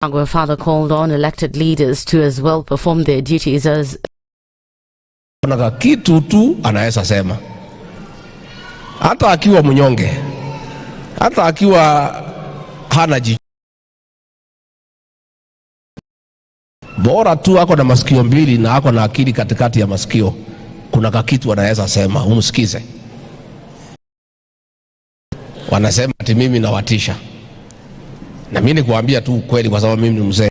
Our father called on elected leaders to as well perform their duties as kuna kitu tu anaweza sema, hata akiwa mnyonge, hata akiwa hana jicho, bora tu ako na masikio mbili na ako na akili katikati ya masikio, kuna kitu anaweza sema, umsikize. Wanasema ati mimi nawatisha, na mimi nikuambia tu kweli, kwa sababu mimi ni mzee.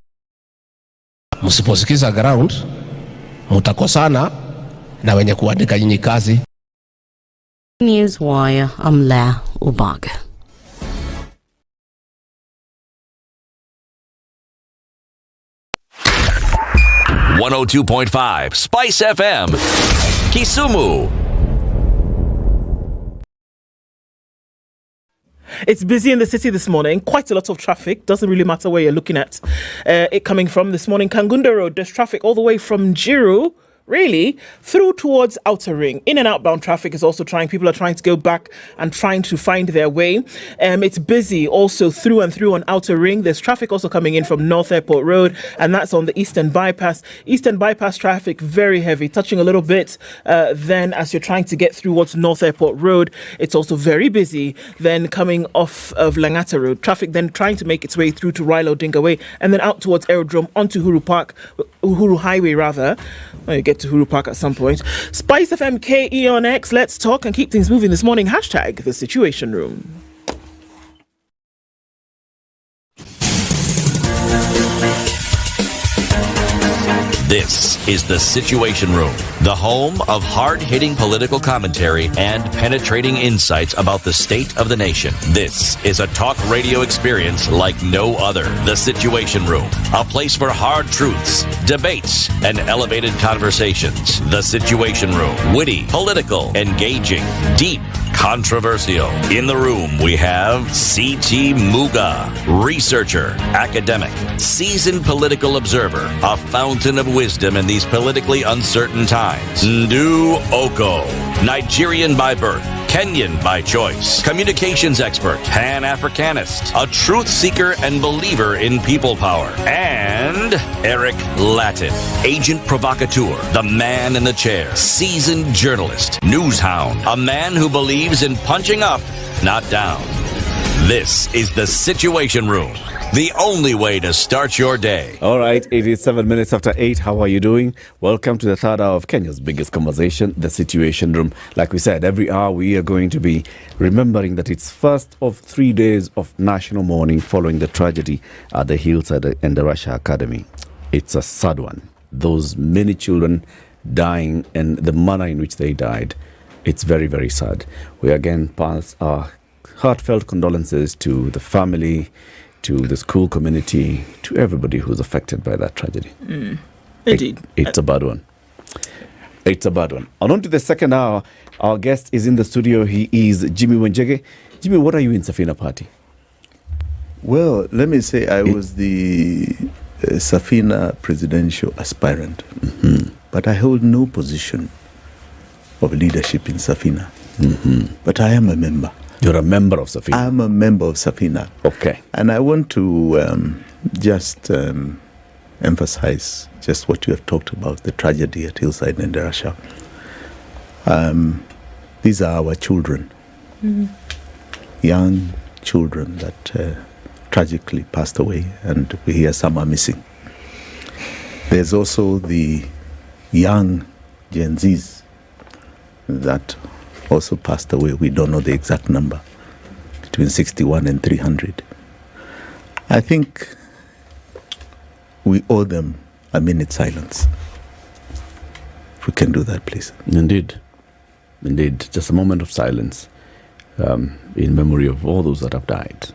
Msiposikiza ground mtakosana na wenye kuandika nyinyi kazi. Newswire, Amla Ubaga. .5 Spice FM, Kisumu. It's busy in the city this morning. Quite a lot of traffic. Doesn't really matter where you're looking at it coming from this morning. Kangunda Road, there's traffic all the way from Jiru, really, through towards Outer Ring. In and outbound traffic is also people are trying to go back and trying to find their way. It's busy also through and through on Outer Ring. There's traffic also coming in from North Airport Road, and that's on the Eastern Bypass. Eastern Bypass traffic, very heavy, touching a little bit then as you're trying to get through what's North Airport Road. It's also very busy then coming off of Langata Road. Traffic then trying to make its way through to Rilo Dinga Way and then out towards Aerodrome onto Uhuru Highway rather. Well, you get to Huru Park at some point. Spice FM KE on X. Let's talk and keep things moving this morning. Hashtag The Situation Room. This is The Situation Room, the home of hard-hitting political commentary and penetrating insights about the state of the nation. This is a talk radio experience like no other. The Situation Room, a place for hard truths, debates, and elevated conversations. The Situation Room, witty, political, engaging, deep, controversial. In the room, we have C.T. Muga, researcher, academic, seasoned political observer, a fountain of wisdom in these politically uncertain times. Ndu Oko, Nigerian by birth, Kenyan by choice, communications expert, Pan-Africanist, a truth seeker and believer in people power, and Eric Latin, agent provocateur, the man in the chair, seasoned journalist, news hound, a man who believes in punching up, not down. This is The Situation Room, the only way to start your day. All right, it is 7 minutes after 8. How are you doing? Welcome to the third hour of Kenya's biggest conversation, The Situation Room. Like we said, every hour we are going to be remembering that it's first of 3 days of national mourning following the tragedy at the Hillside and the Russia Academy. It's a sad one. Those many children dying and the manner in which they died, it's very, very sad. We again pass our heartfelt condolences to the family, to the school community, to everybody who's affected by that tragedy. Indeed. It's a bad one. It's a bad one. On to the second hour. Our guest is in the studio. He is Jimi Wanjigi. Jimi, what are you in Safina Party? Well, let me say I was the Safina presidential aspirant. But I hold no position of leadership in Safina. But I am a member. You're a member of Safina? I'm a member of Safina. Okay. And I want to just emphasize just what you have talked about, the tragedy at Hillside and Russia. These are our children, young children that tragically passed away, and we hear some are missing. There's also the young Gen Zs that also passed away. We don't know the exact number, between 61 and 300. I think we owe them a minute silence. If we can do that, please. Indeed. Indeed. Just a moment of silence in memory of all those that have died.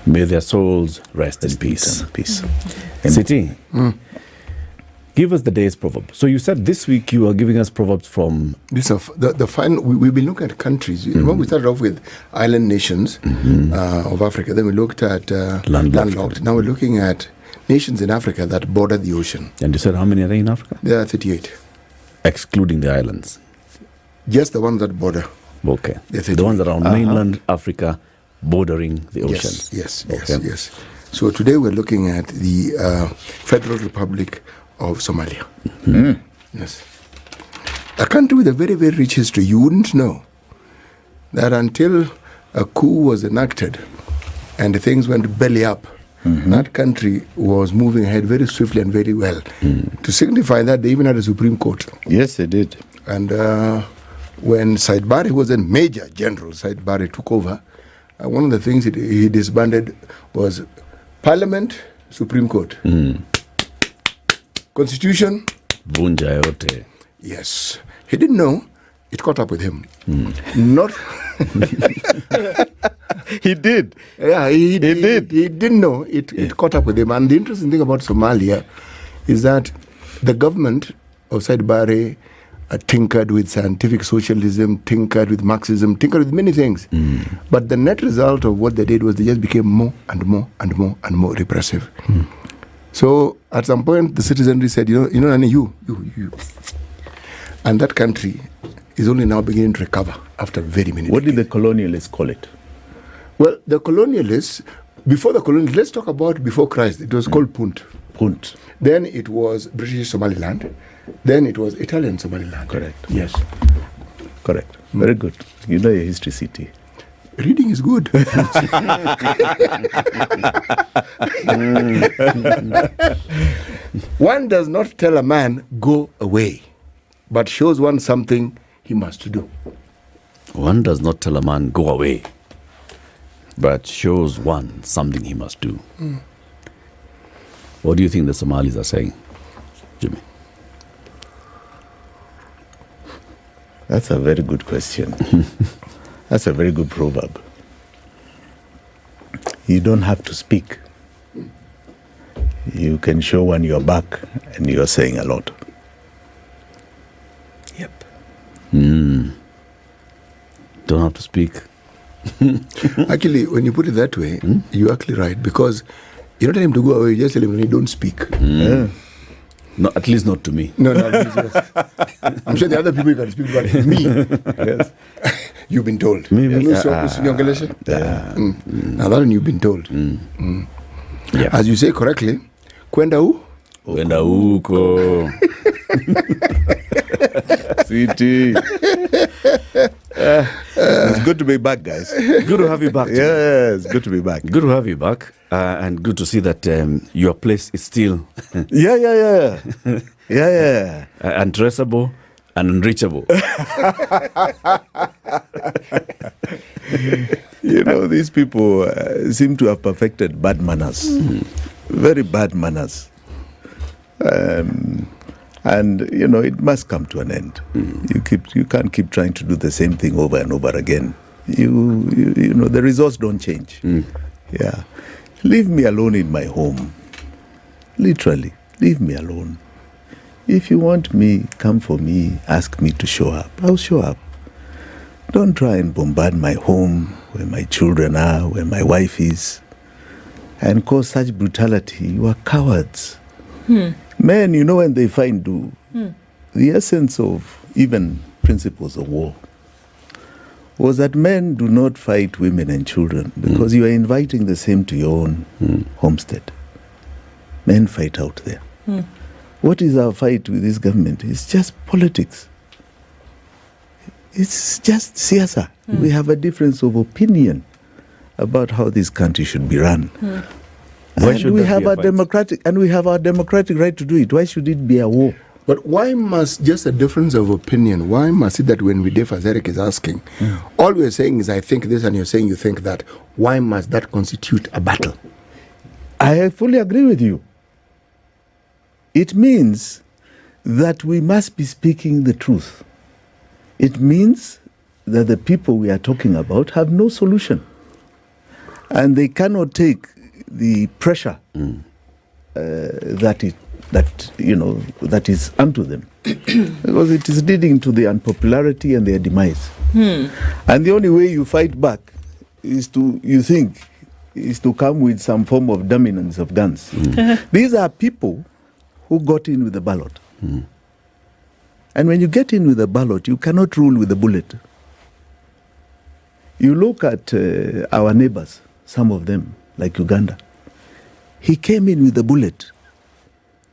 May their souls rest in peace. Peace. City, Give us the day's proverb. So you said this week you are giving us proverbs from... These are the final. We've been looking at countries. Remember, we started off with island nations of Africa. Then we looked at landlocked. Now we're looking at nations in Africa that border the ocean. And you said how many are there in Africa? There are 38. Excluding the islands. Just the ones that border. Okay. The ones that are on mainland Africa bordering the oceans. Yes. So today we're looking at the Federal Republic of Somalia. Yes. A country with a very, very rich history. You wouldn't know that until a coup was enacted and things went belly up, that country was moving ahead very swiftly and very well. To signify that, they even had a Supreme Court. Yes, they did. And when Said Barre was a major general, Said Barre took over, one of the things he disbanded was Parliament, Supreme Court. Constitution. Vunja yote. Yes. He didn't know. It caught up with him. Not. He did. Yeah, he did. He didn't know. It caught up with him. And the interesting thing about Somalia is that the government of Said Barre tinkered with scientific socialism, tinkered with Marxism, tinkered with many things. But the net result of what they did was they just became more and more and more and more repressive. So at some point, the citizenry said, you know, you. And that country is only now beginning to recover after very many What decades. did the colonialists call it? Well, the colonialists, before the colonialists, let's talk about before Christ. It was called Punt. Punt. Then it was British Somaliland. Then it was Italian Somaliland. Correct. Yes. Correct. Very good. You know your history, city. Reading is good. One does not tell a man, go away, but shows one something he must do. One does not tell a man, go away, but shows one something he must do. What do you think the Somalis are saying, Jimmy? That's a very good question. That's a very good proverb. You don't have to speak. You can show one your back and you're saying a lot. Yep. Don't have to speak. Actually, when you put it that way, you're actually right, because you don't tell him to go away, you just tell him, don't speak. No, at least not to me. No, I'm sure the other people you can speak about it. Me. Yes. You've been told. Me. Now that one you've been told. Yeah. As you say correctly, kwenda hu? Kwenda huko. Sweetie. It's good to be back, guys. Good to have you back. Jimmy. Yeah, it's good to be back. Good to have you back. And good to see that your place is still Yeah. untraceable and unreachable. You know, these people seem to have perfected bad manners. Very bad manners. And, you know, it must come to an end. You can't keep trying to do the same thing over and over again. You know, the results don't change. Yeah. Leave me alone in my home. Literally, leave me alone. If you want me, come for me, ask me to show up. I'll show up. Don't try and bombard my home, where my children are, where my wife is, and cause such brutality. You are cowards. Men, you know, when they fight, do the essence of even principles of war was that men do not fight women and children because you are inviting the same to your own homestead. Men fight out there. What is our fight with this government? It's just politics. It's just siasa. We have a difference of opinion about how this country should be run. And we have our democratic right to do it. Why should it be a war? But why must just a difference of opinion, why must it that when we differ, as Eric is asking, all we're saying is I think this and you're saying you think that, why must that constitute a battle? I fully agree with you. It means that we must be speaking the truth. It means that the people we are talking about have no solution. And they cannot take the pressure that it that, that is unto them. Because it is leading to the unpopularity and their demise. And the only way you fight back is to come with some form of dominance of guns. These are people who got in with the ballot. And when you get in with a ballot, you cannot rule with a bullet. You look at our neighbors, some of them, like Uganda. He came in with a bullet.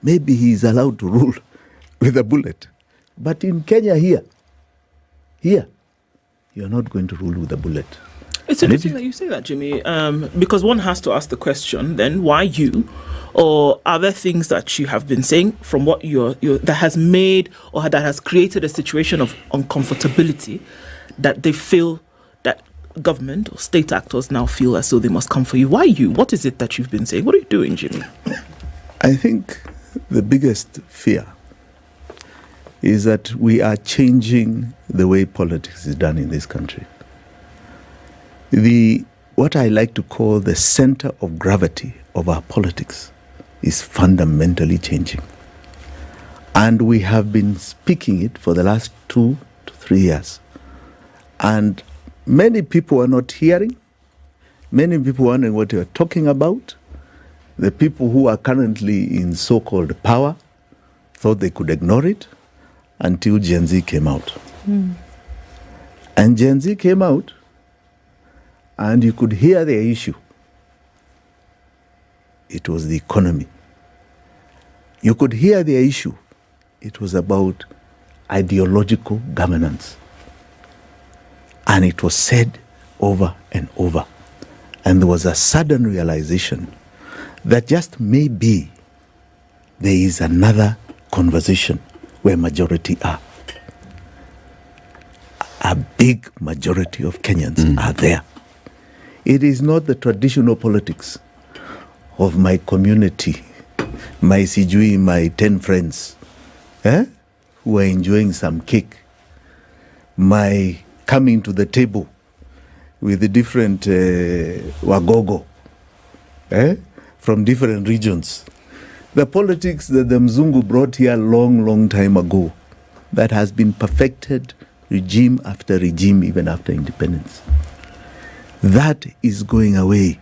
Maybe he is allowed to rule with a bullet. But in Kenya here, you're not going to rule with a bullet. It's interesting that you say that, Jimmy, because one has to ask the question then, why you? Or are there things that you have been saying from what that has made or that has created a situation of uncomfortability that they feel that government or state actors now feel as though they must come for you? Why you? What is it that you've been saying? What are you doing, Jimmy? I think the biggest fear is that we are changing the way politics is done in this country. What I like to call the center of gravity of our politics is fundamentally changing. And we have been speaking it for the last 2 to 3 years. And many people are not hearing. Many people are wondering what you are talking about. The people who are currently in so-called power thought they could ignore it until Gen Z came out. And Gen Z came out, and you could hear their issue. It was the economy. You could hear their issue. It was about ideological governance. And it was said over and over. And there was a sudden realization that just maybe there is another conversation where majority are. A big majority of Kenyans are there. It is not the traditional politics of my community, my sijui, my 10 friends, who are enjoying some cake, my coming to the table with the different wagogo from different regions. The politics that the Mzungu brought here long time ago, that has been perfected regime after regime, even after independence. That is going away.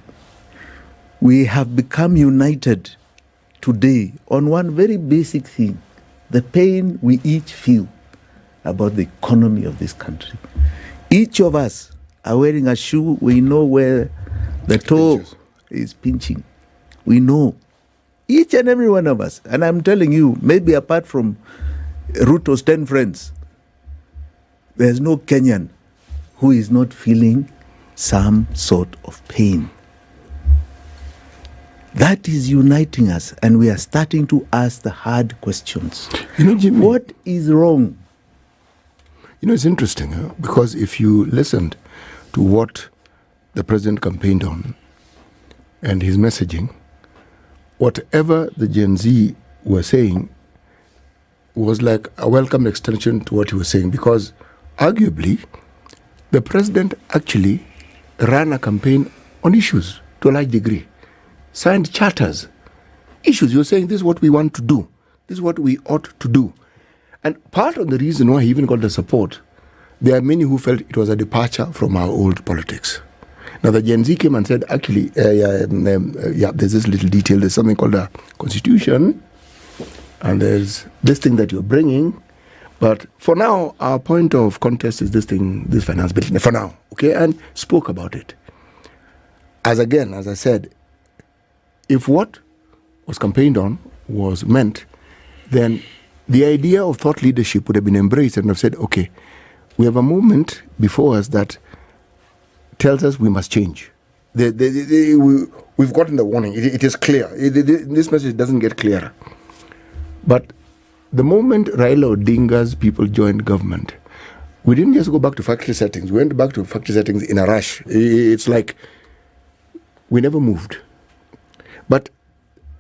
We have become united today on one very basic thing, the pain we each feel about the economy of this country. Each of us are wearing a shoe, we know where the toe is pinching. We know. Each and every one of us. And I'm telling you, maybe apart from Ruto's 10 friends, there's no Kenyan who is not feeling some sort of pain. That is uniting us, and we are starting to ask the hard questions. Jimmy, what is wrong? It's interesting, because if you listened to what the president campaigned on and his messaging, whatever the Gen Z were saying was like a welcome extension to what he was saying, because arguably the president actually ran a campaign on issues to a large degree, signed charters, issues. You're saying this is what we want to do, this is what we ought to do. And part of the reason why he even got the support, there are many who felt it was a departure from our old politics. Now the Gen Z came and said, actually, there's this little detail, there's something called a constitution, and there's this thing that you're bringing, but for now, our point of contest is this finance bill, for now, okay, and spoke about it. As I said, if what was campaigned on was meant, then the idea of thought leadership would have been embraced and have said, okay, we have a movement before us that tells us we must change. We've gotten the warning. It is clear. This message doesn't get clearer. But the moment Raila Odinga's people joined government, we didn't just go back to factory settings. We went back to factory settings in a rush. It's like we never moved. But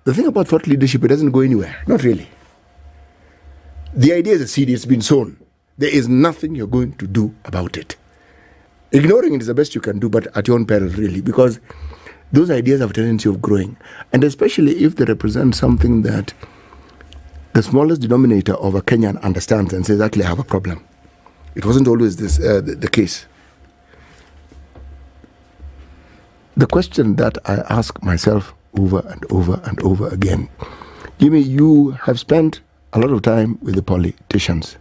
the thing about thought leadership, it doesn't go anywhere. Not really. The idea is a seed, it's been sown. There is nothing you're going to do about it. Ignoring it is the best you can do, but at your own peril, really, because those ideas have a tendency of growing. And especially if they represent something that the smallest denominator of a Kenyan understands and says, actually, I have a problem. It wasn't always this the case. The question that I ask myself over and over and over again, Jimmy, you have spent a lot of time with the politicians.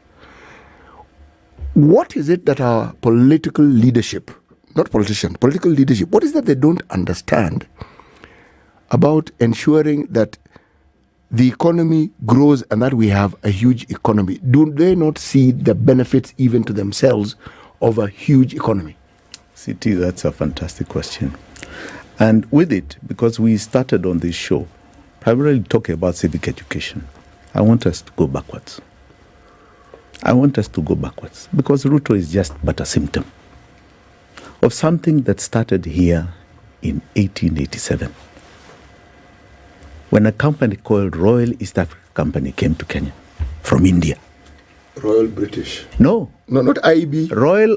What is it that our political leadership, not politicians, political leadership, what is that they don't understand about ensuring that the economy grows and that we have a huge economy? Do they not see the benefits even to themselves of a huge economy? CT, that's a fantastic question. And with it, because we started on this show primarily talking about civic education, I want us to go backwards. Because Ruto is just but a symptom of something that started here in 1887. When a company called Royal East Africa Company came to Kenya from India. Royal British. No, not IB. Royal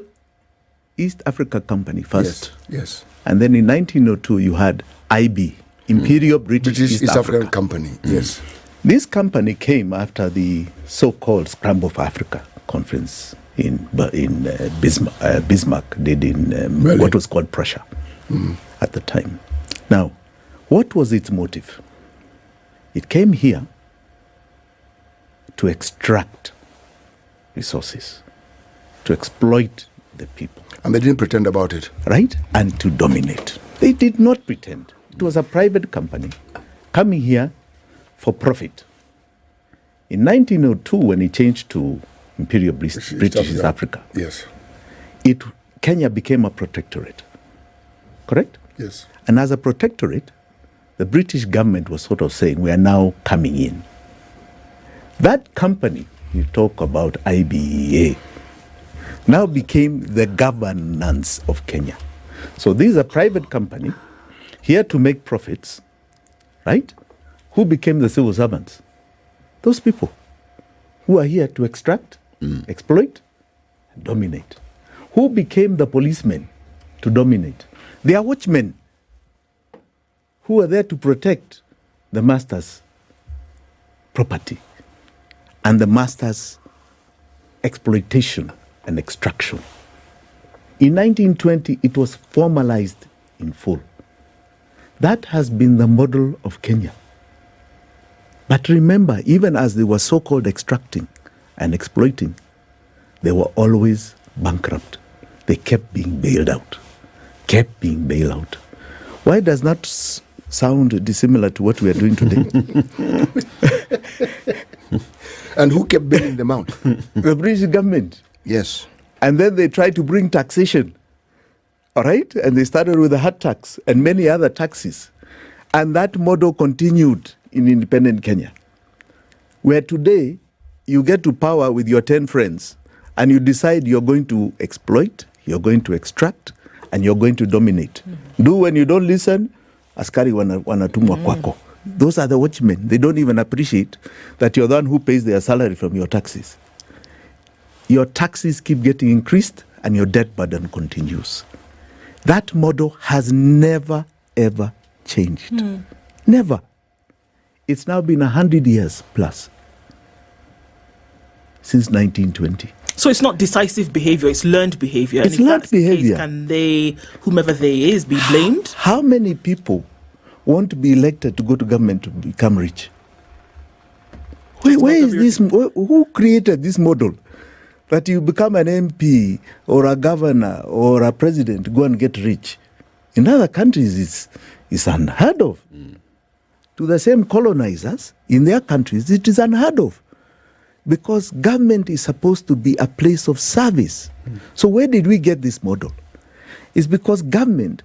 East Africa Company first. Yes. And then in 1902, you had IB, Imperial British East African Company. Yes. This company came after the so-called Scramble for Africa conference in Bismarck did in what was called Prussia at the time. Now, what was its motive? It came here to extract resources, to exploit the people. And they didn't pretend about it. Right? And to dominate. They did not pretend. It was a private company coming here for profit. In 1902, when it changed to Imperial British East Africa, yes, Kenya became a protectorate. Correct? Yes. And as a protectorate, the British government was sort of saying, we are now coming in. That company, you talk about IBEA, now became the governance of Kenya. So this is a private company here to make profits, right? Who became the civil servants? Those people who are here to extract, exploit, and dominate. Who became the policemen to dominate? They are watchmen who are there to protect the master's property and the master's exploitation and extraction. In 1920, it was formalized in full. That has been the model of Kenya. But remember, even as they were so-called extracting and exploiting, they were always bankrupt. They kept being bailed out. Why does that sound dissimilar to what we are doing today? And who kept bailing them out? The British government. Yes. And then they tried to bring taxation. All right? And they started with the hard tax and many other taxes. And that model continued in independent Kenya, where today you get to power with your 10 friends and you decide you're going to exploit, you're going to extract, and you're going to dominate. Do when you don't listen, askari wanatumwa kwako. Those are the watchmen. They don't even appreciate that you're the one who pays their salary from your taxes. Your taxes keep getting increased and your debt burden continues. That model has never, ever changed. Never. It's now been 100 years plus since 1920. So it's not decisive behavior, it's learned behavior. It's and if learned that's the behavior. case, can they, whomever they is, be blamed? How many people want to be elected to go to government to become rich? Where is this? Who created this model? That you become an MP or a governor or a president, go and get rich. In other countries, it's unheard of. To the same colonizers, in their countries, it is unheard of. Because government is supposed to be a place of service. So where did we get this model? It's because government,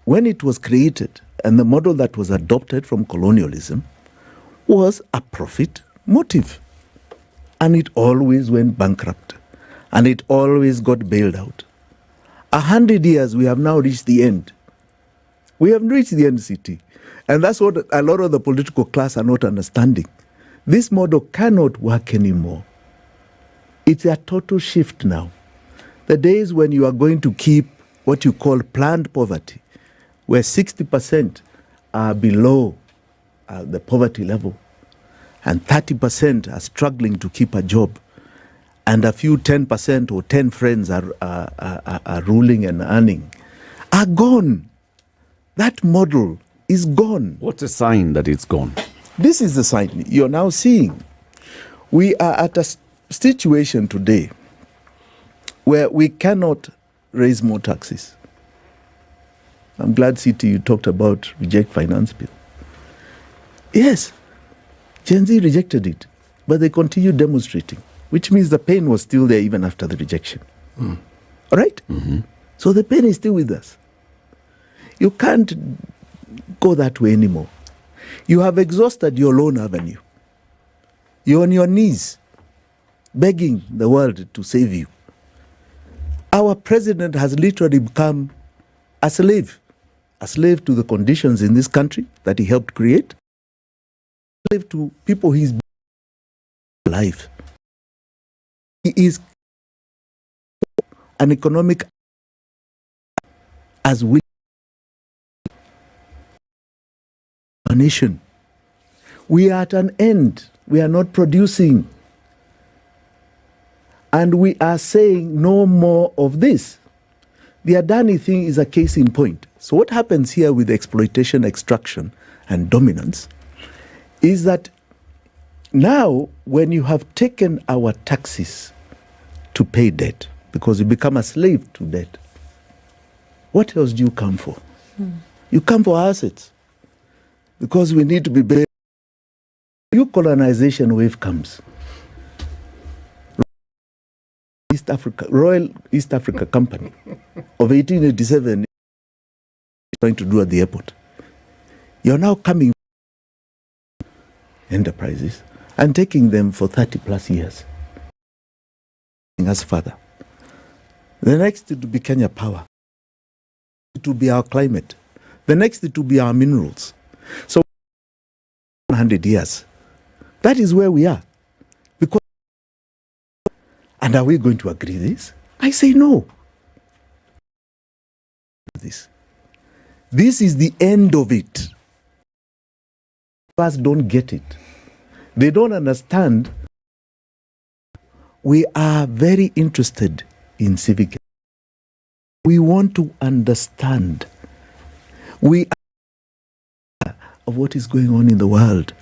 when it was created, and the model that was adopted from colonialism, was a profit motive. And it always went bankrupt. And it always got bailed out. 100 years, we have now reached the end. We have reached the end, city. And that's what a lot of the political class are not understanding. This model cannot work anymore. It's a total shift now. The days when you are going to keep what you call planned poverty, where 60% are below the poverty level, and 30% are struggling to keep a job, and a few 10% or 10 friends are ruling and earning, are gone. That model is gone. What's a sign that it's gone? This is the sign you're now seeing. We are at a situation today where we cannot raise more taxes. I'm glad, City, you talked about reject finance bill. Yes, Gen Z rejected it, but they continued demonstrating, which means the pain was still there even after the rejection. All right? So the pain is still with us. You can't go that way anymore. You have exhausted your loan avenue. You're on your knees, begging the world to save you. Our president has literally become a slave to the conditions in this country that he helped create, a slave to people he's life. He is an economic as we a nation. We are at an end. We are not producing. And we are saying no more of this. The Adani thing is a case in point. So what happens here with exploitation, extraction, and dominance is that now when you have taken our taxes to pay debt, because you become a slave to debt, what else do you come for? You come for assets. Because we need to be better. New colonization wave comes. Royal East Africa Company of 1887 trying to do at the airport. You're now coming enterprises and taking them for 30 plus years. As further. The next it will be Kenya Power. It will be our climate. The next it will be our minerals. So 100 years. That is where we are. Because and are we going to agree this? I say no. This is the end of it. First, don't get it. They don't understand. We are very interested in civic. We want to understand. We are of what is going on in the world,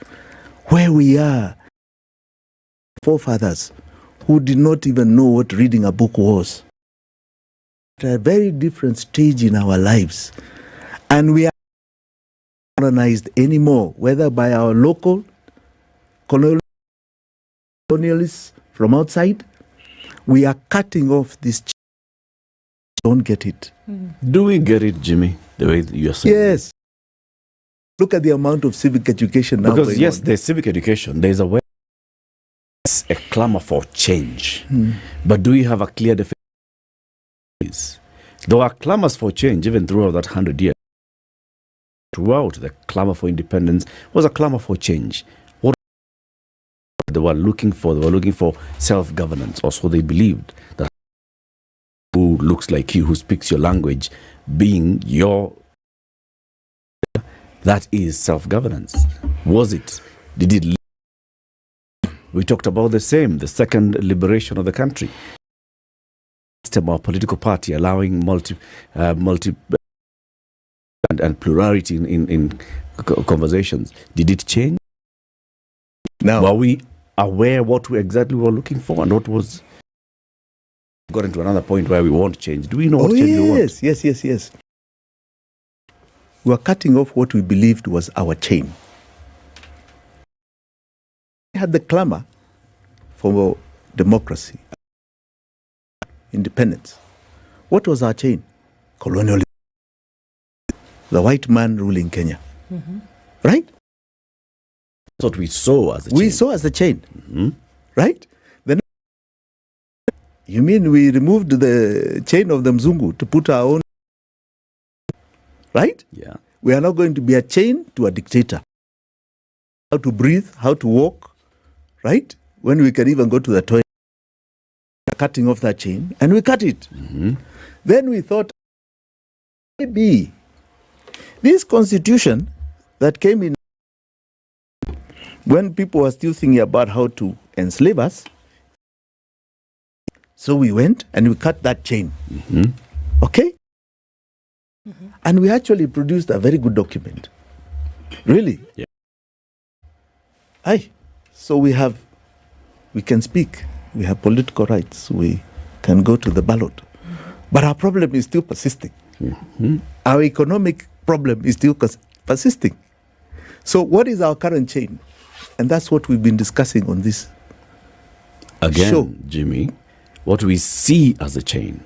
where we are. Forefathers who did not even know what reading a book was. At a very different stage in our lives. And we are not colonized anymore, whether by our local colonialists from outside. We are cutting off this. Don't get it. Do we get it, Jimmy, the way you're saying? Yes. Look at the amount of civic education now. Because yes, there's civic education. There's a clamor for change. But do we have a clear definition? There are clamors for change even throughout that 100 years. Throughout the clamor for independence was a clamor for change. What they were looking for? They were looking for self-governance, or so they believed. That who looks like you, who speaks your language, being your... That is self-governance. Was it? Did it... We talked about the second liberation of the country. Our political party allowing multi and plurality in conversations. Did it change? No. Were we aware what we exactly were looking for and what was... Got into another point where we want change. Do we know what change we want? Yes. We are cutting off what we believed was our chain. We had the clamor for democracy, independence. What was our chain? Colonialism. The white man ruling Kenya. Right? That's what we saw as a chain. We saw as the chain. Right? Then, you mean we removed the chain of the Mzungu to put our own... Right? Yeah. We are not going to be a chain to a dictator. How to breathe, how to walk, right? When we can even go to the toilet. We are cutting off that chain, and we cut it. Then we thought, maybe this constitution that came in When people were still thinking about how to enslave us, so we went and we cut that chain. Okay? And we actually produced a very good document. Really? Yeah. Aye. So we can speak. We have political rights. We can go to the ballot. But our problem is still persisting. Our economic problem is still persisting. So what is our current chain? And that's what we've been discussing on this show. Jimmy, what we see as a chain,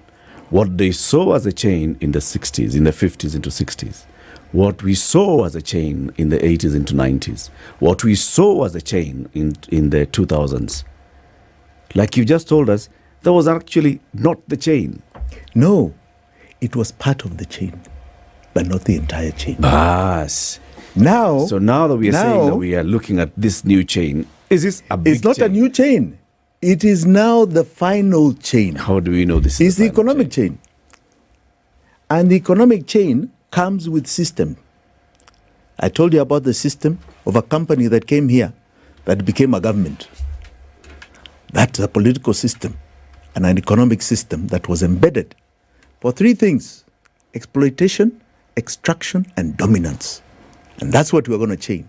what they saw as a chain in the 60s, in the 50s into 60s, what we saw as a chain in the 80s into 90s, what we saw as a chain in the 2000s. Like you just told us, that was actually not the chain. No, it was part of the chain, but not the entire chain. Bas. So now that we are saying that we are looking at this new chain, is this a big It's not chain? a new chain. It is now the final chain. How do we know this It's is the final economic chain. And the economic chain comes with system. I told you about the system of a company that came here that became a government. That's a political system and an economic system that was embedded for three things: exploitation, extraction, and dominance. And that's what we're going to change.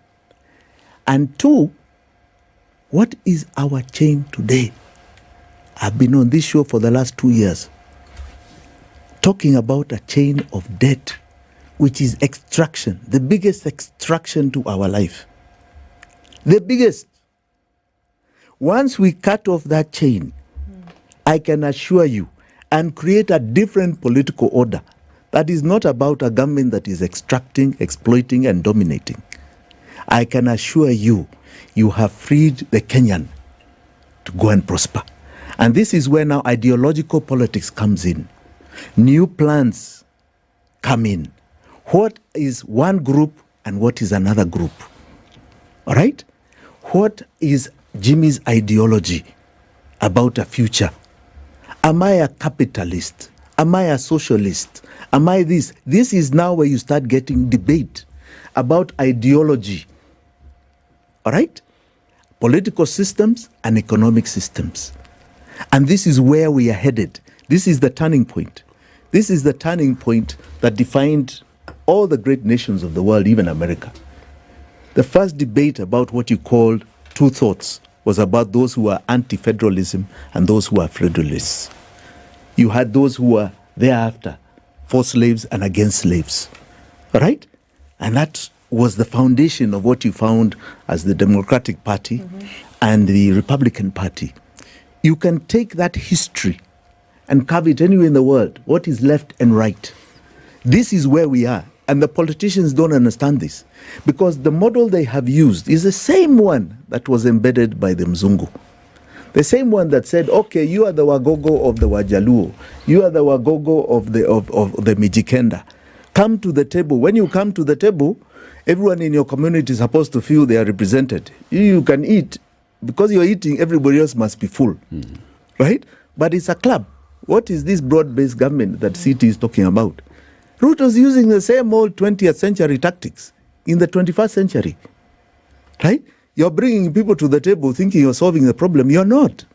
And two, what is our chain today? I've been on this show for the last 2 years talking about a chain of debt, which is extraction, the biggest extraction to our life. The biggest. Once we cut off that chain, I can assure you, and create a different political order that is not about a government that is extracting, exploiting, and dominating. I can assure you, you have freed the Kenyan to go and prosper. And this is where now ideological politics comes in. New plans come in. What is one group and what is another group? All right? What is Jimi's ideology about a future? Am I a capitalist? Am I a socialist? Am I this? This is now where you start getting debate about ideology. All right? Political systems and economic systems. And this is where we are headed. This is the turning point. This is the turning point that defined all the great nations of the world, even America. The first debate about what you called two thoughts was about those who are anti-federalism and those who are federalists. You had those who were thereafter for slaves and against slaves. All right? And that was the foundation of what you found as the Democratic Party and the Republican Party. You can take that history and carve it anywhere in the world, what is left and right. This is where we are. And the politicians don't understand this, because the model they have used is the same one that was embedded by the Mzungu. The same one that said, okay, you are the Wagogo of the Wajaluo. You are the Wagogo of the Mijikenda. Come to the table. When you come to the table, everyone in your community is supposed to feel they are represented. You can eat. Because you're eating, everybody else must be full. Right? But it's a club. What is this broad-based government that CT is talking about? Ruto's using the same old 20th century tactics in the 21st century. Right? You're bringing people to the table thinking you're solving the problem. You're not.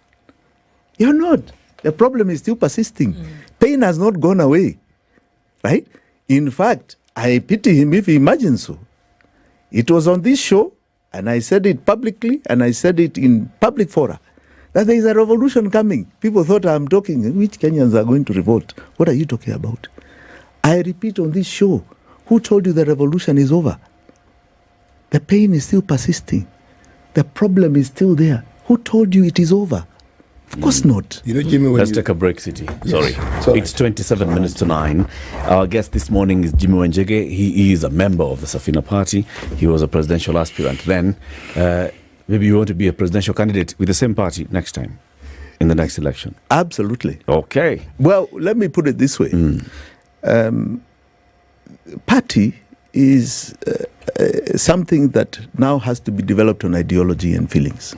You're not. The problem is still persisting. Pain has not gone away. Right? In fact, I pity him if he imagines so. It was on this show, and I said it publicly, and I said it in public fora, that there is a revolution coming. People thought I'm talking, which Kenyans are going to revolt? What are you talking about? I repeat on this show, who told you the revolution is over? The pain is still persisting. The problem is still there. Who told you it is over? Of course not. You know, Jimi, Let's take a break, City. Sorry. Sorry. It's 27 minutes to 9. Our guest this morning is Jimi Wanjigi. He is a member of the Safina Party. He was a presidential aspirant then. Maybe you want to be a presidential candidate with the same party next time, in the next election. Absolutely. Okay. Well, let me put it this way. Party is something that now has to be developed on ideology and feelings.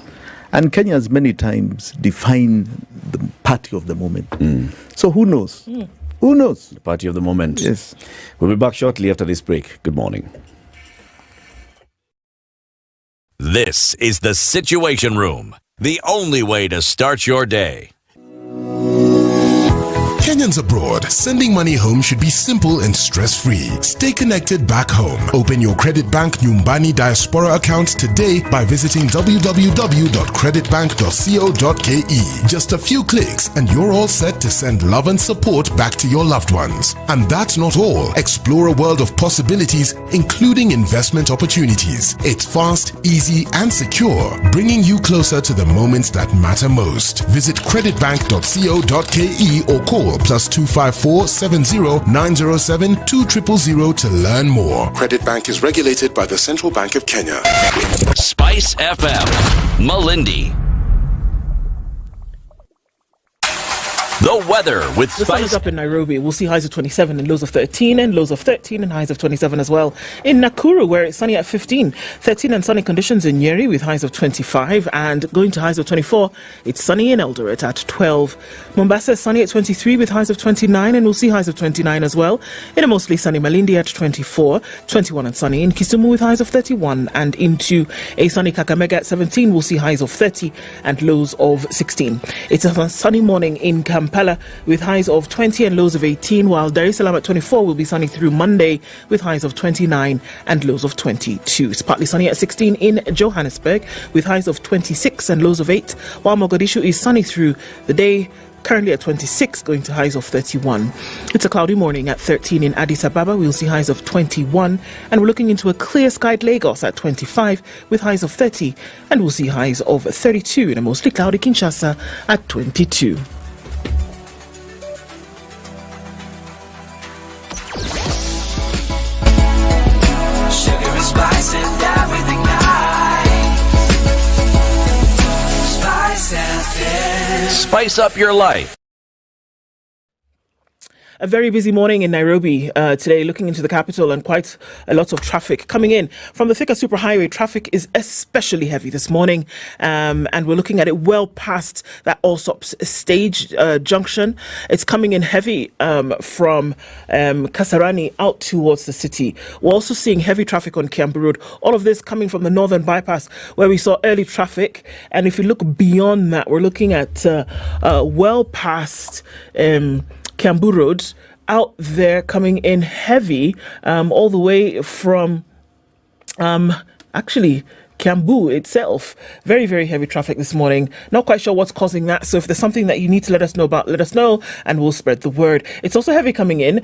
And Kenyans many times define the party of the moment. So who knows? Who knows? The party of the moment. Yes. We'll be back shortly after this break. Good morning. This is the Situation Room, the only way to start your day. Kenyans abroad, sending money home should be simple and stress-free. Stay connected back home. Open your Credit Bank Nyumbani Diaspora account today by visiting www.creditbank.co.ke. Just a few clicks and you're all set to send love and support back to your loved ones. And that's not all. Explore a world of possibilities, including investment opportunities. It's fast, easy, and secure, bringing you closer to the moments that matter most. Visit creditbank.co.ke or call +254 70 907 2000 to learn more. Credit Bank is regulated by the Central Bank of Kenya. Spice FM, Malindi. The weather with The sun Spice. is up in Nairobi. We'll see highs of 27 and lows of 13 and lows of 13 and highs of 27 as well. In Nakuru, where it's sunny at 15, 13 and sunny conditions in Nyeri with highs of 25 and going to highs of 24. It's sunny in Eldoret at 12. Mombasa is sunny at 23 with highs of 29 and we'll see highs of 29 as well. In a mostly sunny Malindi at 24, 21 and sunny in Kisumu with highs of 31 and into a sunny Kakamega at 17. We'll see highs of 30 and lows of 16. It's a sunny morning in Kampala with highs of 20 and lows of 18, while Dar es Salaam at 24 will be sunny through Monday with highs of 29 and lows of 22. It's partly sunny at 16 in Johannesburg with highs of 26 and lows of 8, while Mogadishu is sunny through the day, currently at 26, going to highs of 31. It's a cloudy morning at 13 in Addis Ababa. We'll see highs of 21, and we're looking into a clear skied Lagos at 25 with highs of 30, and we'll see highs of 32 in a mostly cloudy Kinshasa at 22. Spice and everything nice. Spice FM. Spice up your life. A very busy morning in Nairobi today, looking into the capital, and quite a lot of traffic coming in from the Thika Superhighway. Traffic is especially heavy this morning, and we're looking at it well past that Allsops stage junction. It's coming in heavy from Kasarani out towards the city. We're also seeing heavy traffic on Kiambu Road. All of this coming from the Northern Bypass, where we saw early traffic. And if you look beyond that, we're looking at well past Kiambu Road, out there coming in heavy, all the way from actually Kiambu itself. Very, very heavy traffic this morning. Not quite sure what's causing that. So if there's something that you need to let us know about, let us know and we'll spread the word. It's also heavy coming in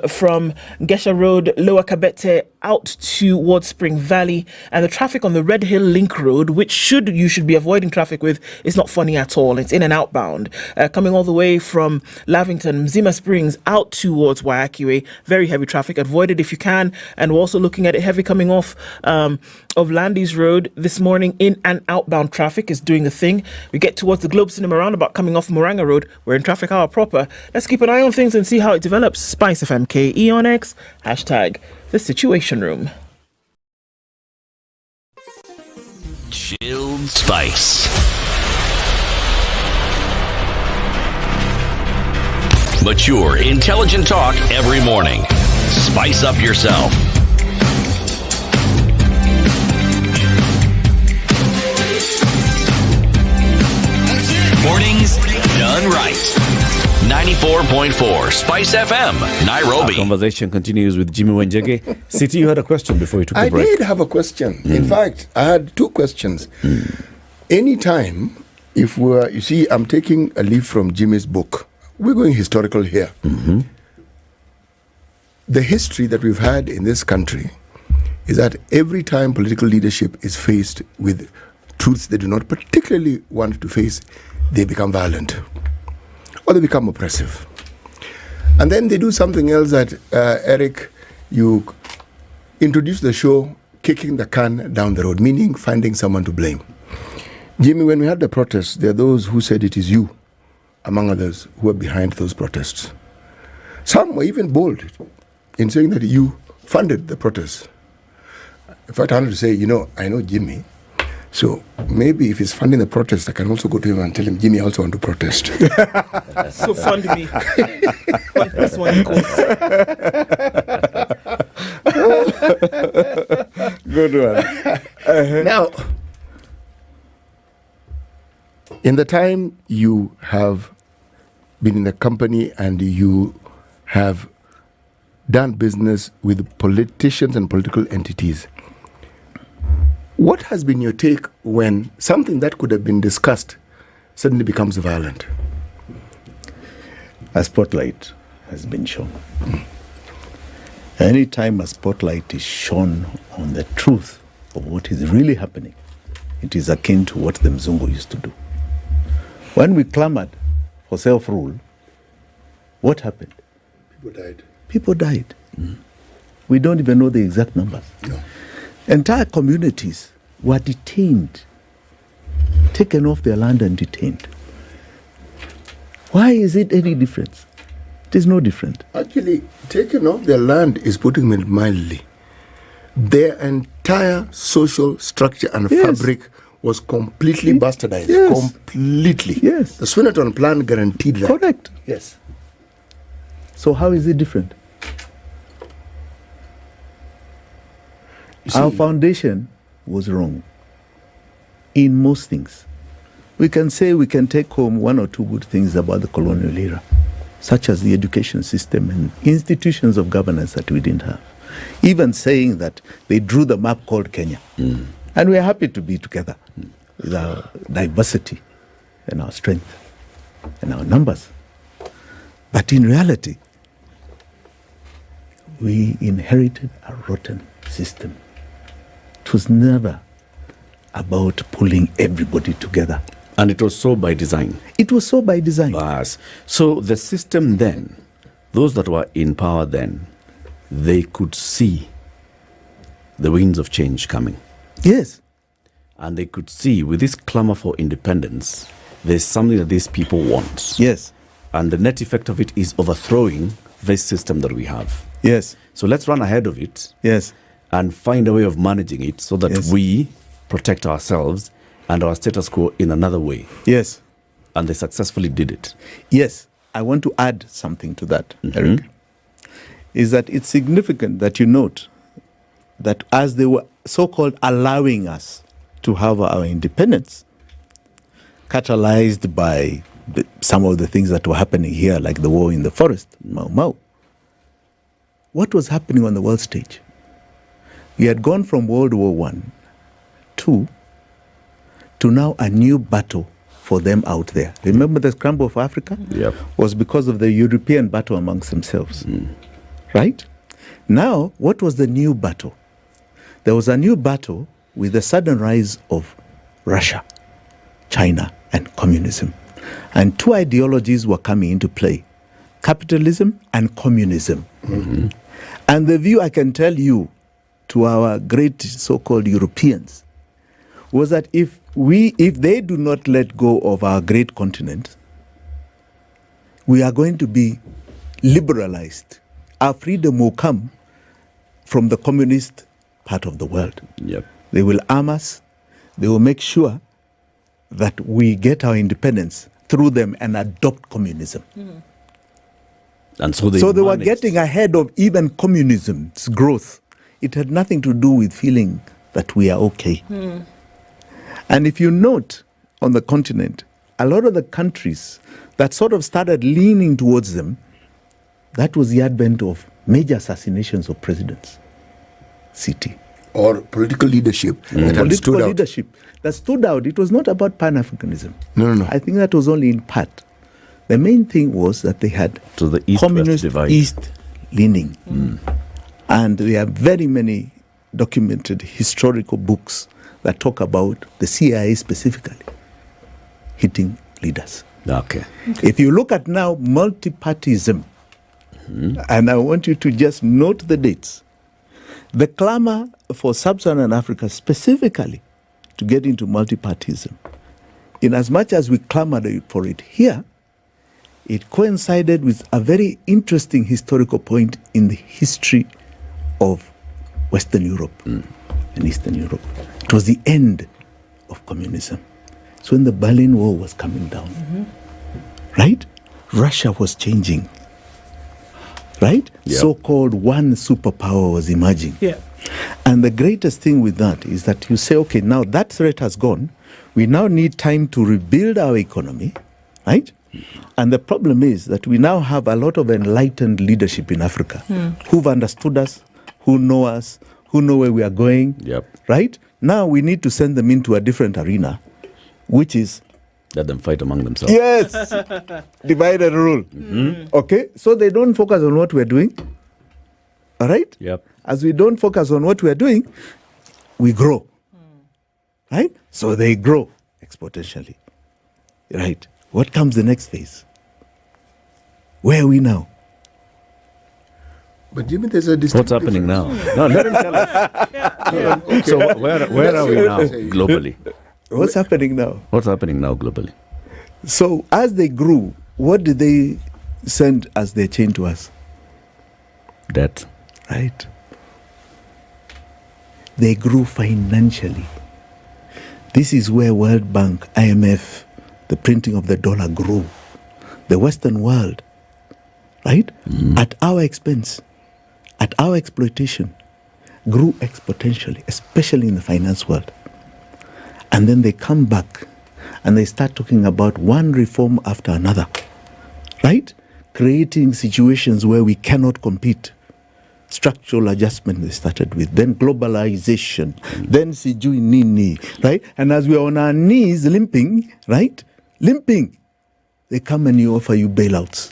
from Gesha Road, Lower Kabete, out towards Spring Valley. And the traffic on the Red Hill Link Road, which you should be avoiding traffic with, is not funny at all. It's in and outbound. Coming all the way from Lavington, Mzima Springs, out towards Waiakiwe. Very heavy traffic. Avoid it if you can. And we're also looking at it heavy coming off of Landys Road this morning. In and outbound traffic is doing the thing. We get towards the Globe Cinema roundabout coming off Moranga Road. We're in traffic hour proper. Let's keep an eye on things and see how it develops. Spice FM KE on X, hashtag The Situation Room. Chilled Spice. Mature, intelligent talk every morning. Spice up yourself. Mornings done right. 94.4 Spice FM, Nairobi. Our conversation continues with Jimi Wanjigi. City, you had a question before you took I the break. did have a question. In fact, I had two questions. Anytime, if we're, you see, I'm taking a leaf from Jimi's book. We're going historical here. The history that we've had in this country is that every time political leadership is faced with truths they do not particularly want to face, they become violent or they become oppressive. And then they do something else that, Eric, you introduced the show kicking the can down the road, meaning finding someone to blame. Jimi, when we had the protests, there are those who said it is you, among others, who are behind those protests. Some were even bold in saying that you funded the protests. In fact, I wanted to say, I know Jimi, so maybe if he's funding the protest, I can also go to him and tell him, Jimi, I also want to protest. So fund me. 1 + 1 equals. Good one. Now, In the time you have been in a company and you have done business with politicians and political entities, what has been your take when something that could have been discussed suddenly becomes violent? A spotlight has been shown. Anytime a spotlight is shone on the truth of what is really happening, it is akin to what the Mzungu used to do. When we clamored for self-rule, what happened? People died. We don't even know the exact numbers. No. Entire communities were detained, taken off their land and detained. Why is it any difference? It is no different. Actually, taking off their land is putting it mildly. Their entire social structure and fabric was completely bastardized. Yes. Completely. Yes. The Swinnerton plan guaranteed that. Correct. Yes. So how is it different? Our foundation was wrong in most things. We can say we can take home one or two good things about the colonial era, such as the education system and institutions of governance that we didn't have. Even saying that they drew the map called Kenya. And we are happy to be together with our diversity and our strength and our numbers. But in reality, we inherited a rotten system. It was never about pulling everybody together. And it was so by design. It was so by design. Yes. So the system then, those that were in power then, they could see the winds of change coming. Yes. And they could see with this clamor for independence, there's something that these people want. Yes. And the net effect of it is overthrowing this system that we have. Yes. So let's run ahead of it. Yes. And find a way of managing it so that Yes. we protect ourselves and our status quo in another way. Yes. And they successfully did it. Yes. I want to add something to that, Eric. Is that it's significant that you note that as they were so-called allowing us to have our independence, catalyzed by some of the things that were happening here, like the war in the forest, Mau Mau, what was happening on the world stage? We had gone from World War I, II, to now a new battle for them out there. Remember the scramble of Africa? Yep. Was because of the European battle amongst themselves. Right? Now, what was the new battle? There was a new battle with the sudden rise of Russia, China, and communism. And two ideologies were coming into play, capitalism and communism. And the view I can tell you to our great so-called Europeans was that if they do not let go of our great continent, we are going to be liberalized. Our freedom will come from the communist part of the world. Yep. They will arm us. They will make sure that we get our independence through them and adopt communism. And so they were managed. getting ahead of even communism's growth. It had nothing to do with feeling that we are okay. And if you note on the continent, a lot of the countries that sort of started leaning towards them, that was the advent of major assassinations of presidents. CT. Or political leadership that had Political stood out. leadership that stood out. It was not about Pan-Africanism. No. I think that was only in part. The main thing was that they had So the East-West communist divide. East leaning. And there are very many documented historical books that talk about the CIA specifically hitting leaders. Okay. If you look at now multipartyism, and I want you to just note the dates, the clamor for sub-Saharan Africa specifically to get into multipartyism, in as much as we clamored for it here, it coincided with a very interesting historical point in the history of Western Europe and Eastern Europe. It was the end of communism. So when the Berlin Wall was coming down, right? Russia was changing, right? Yep. So-called one superpower was emerging. Yeah. And the greatest thing with that is that you say, okay, now that threat has gone, We now need time to rebuild our economy, right? And the problem is that we now have a lot of enlightened leadership in Africa who've understood us, who know us, who know where we are going, right? Now we need to send them into a different arena, which is... Let them fight among themselves. Yes! Divide and rule. Okay? So they don't focus on what we're doing. All right? Yep. As we don't focus on what we're doing, we grow. Right? So they grow exponentially. Right? What comes the next phase? Where are we now? But Jimmy, there's a What's happening now? No, let him tell us. So where are we now globally? What's happening now? What's happening now globally? So as they grew, what did they send as their chain to us? Debt. Right. They grew financially. This is where World Bank, IMF, the printing of the dollar grew. The Western world, right? At our expense, at our exploitation, grew exponentially, especially in the finance world. And then they come back and they start talking about one reform after another, right? Creating situations where we cannot compete. Structural adjustment they started with, then globalization, then sijui nini, right? And as we are on our knees limping, right? Limping, they come and you offer you bailouts.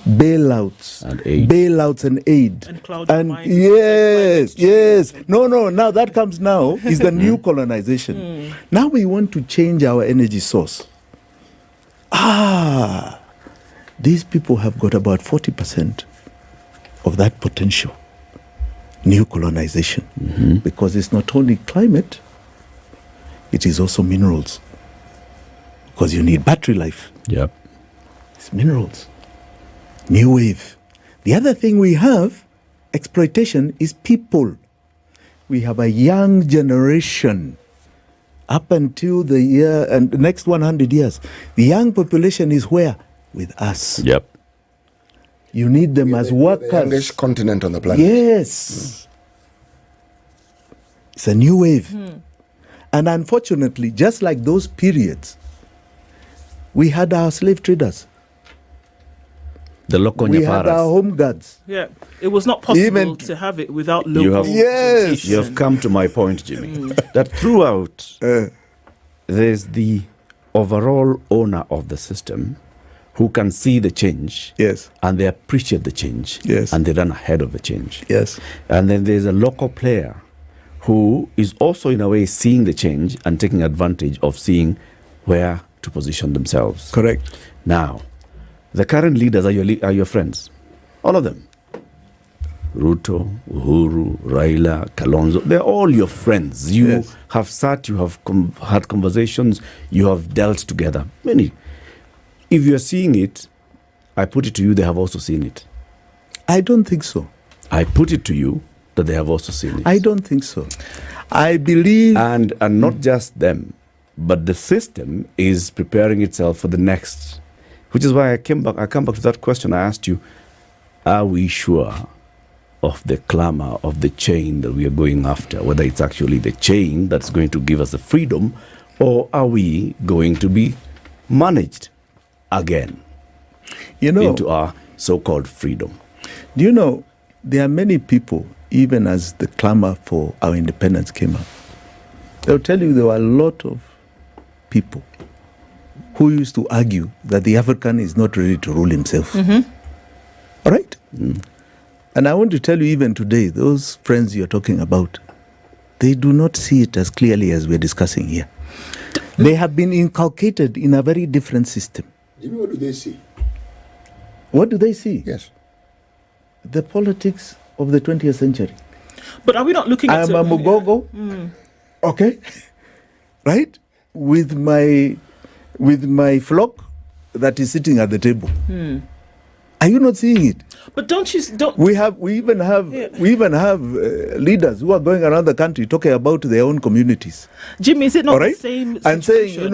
Bailouts. And aid. Bailouts and aid. And cloud your mind. Yes. No, now that comes now is the new colonization. Now we want to change our energy source. These people have got about 40% of that potential. New colonization. Because it's not only climate, it is also minerals. Because you need battery life. Yep. It's minerals. New wave. The other thing we have, exploitation, is people. We have a young generation up until the year and the next 100 years. The young population is where? With us. Yep. You need them as workers. The youngest continent on the planet. Yes. It's a new wave. And unfortunately, just like those periods, we had our slave traders. The Lokonya We had our home guards. Yeah, it was not possible to have it without local You have come to my point, Jimmy, that throughout there's the overall owner of the system who can see the change, and they appreciate the change, and they run ahead of the change. And then there's a local player who is also in a way seeing the change and taking advantage of seeing where to position themselves. Correct. Now, the current leaders are your friends, all of them. Ruto, Uhuru, Raila, Kalonzo, they're all your friends. You have sat, you have had conversations, you have dealt together. Many. If you're seeing it, I put it to you, they have also seen it. I don't think so. I put it to you that they have also seen it. I don't think so. I believe... And not just them, but the system is preparing itself for the next, which is why I come back to that question I asked you, are we sure of the clamor of the chain that we are going after, whether it's actually the chain that's going to give us the freedom, or are we going to be managed again into our so-called freedom? Do you know, there are many people, even as the clamor for our independence came up, they'll tell you there were a lot of people who used to argue that the African is not ready to rule himself. All right? And I want to tell you, even today, those friends you're talking about, they do not see it as clearly as we're discussing here. They have been inculcated in a very different system. Jimmy, what do they see? What do they see? Yes. The politics of the 20th century. But are we not looking at... I'm a Mugogo, okay, right, with my flock that is sitting at the table. Are you not seeing it? But don't you... We even have leaders who are going around the country talking about their own communities. Jimmy, is it not the same situation? And saying,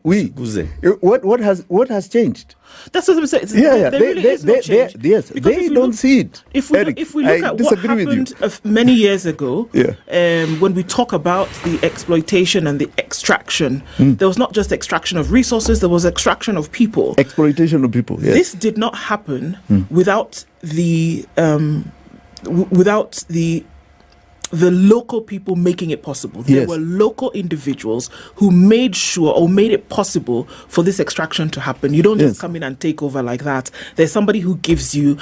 We. Guze. What has changed? That's what I'm saying. Yeah, There really is no change. yes, Because they if we don't look- see it. If we Eric, if we look I at what disagree with you. happened many years ago, Yeah. when we talk about the exploitation and the extraction, there was not just extraction of resources, there was extraction of people. Exploitation of people. Yes. This did not happen without the the local people making it possible. There Yes. were local individuals who made sure or made it possible for this extraction to happen. You don't Yes. just come in and take over like that. There's somebody who gives you,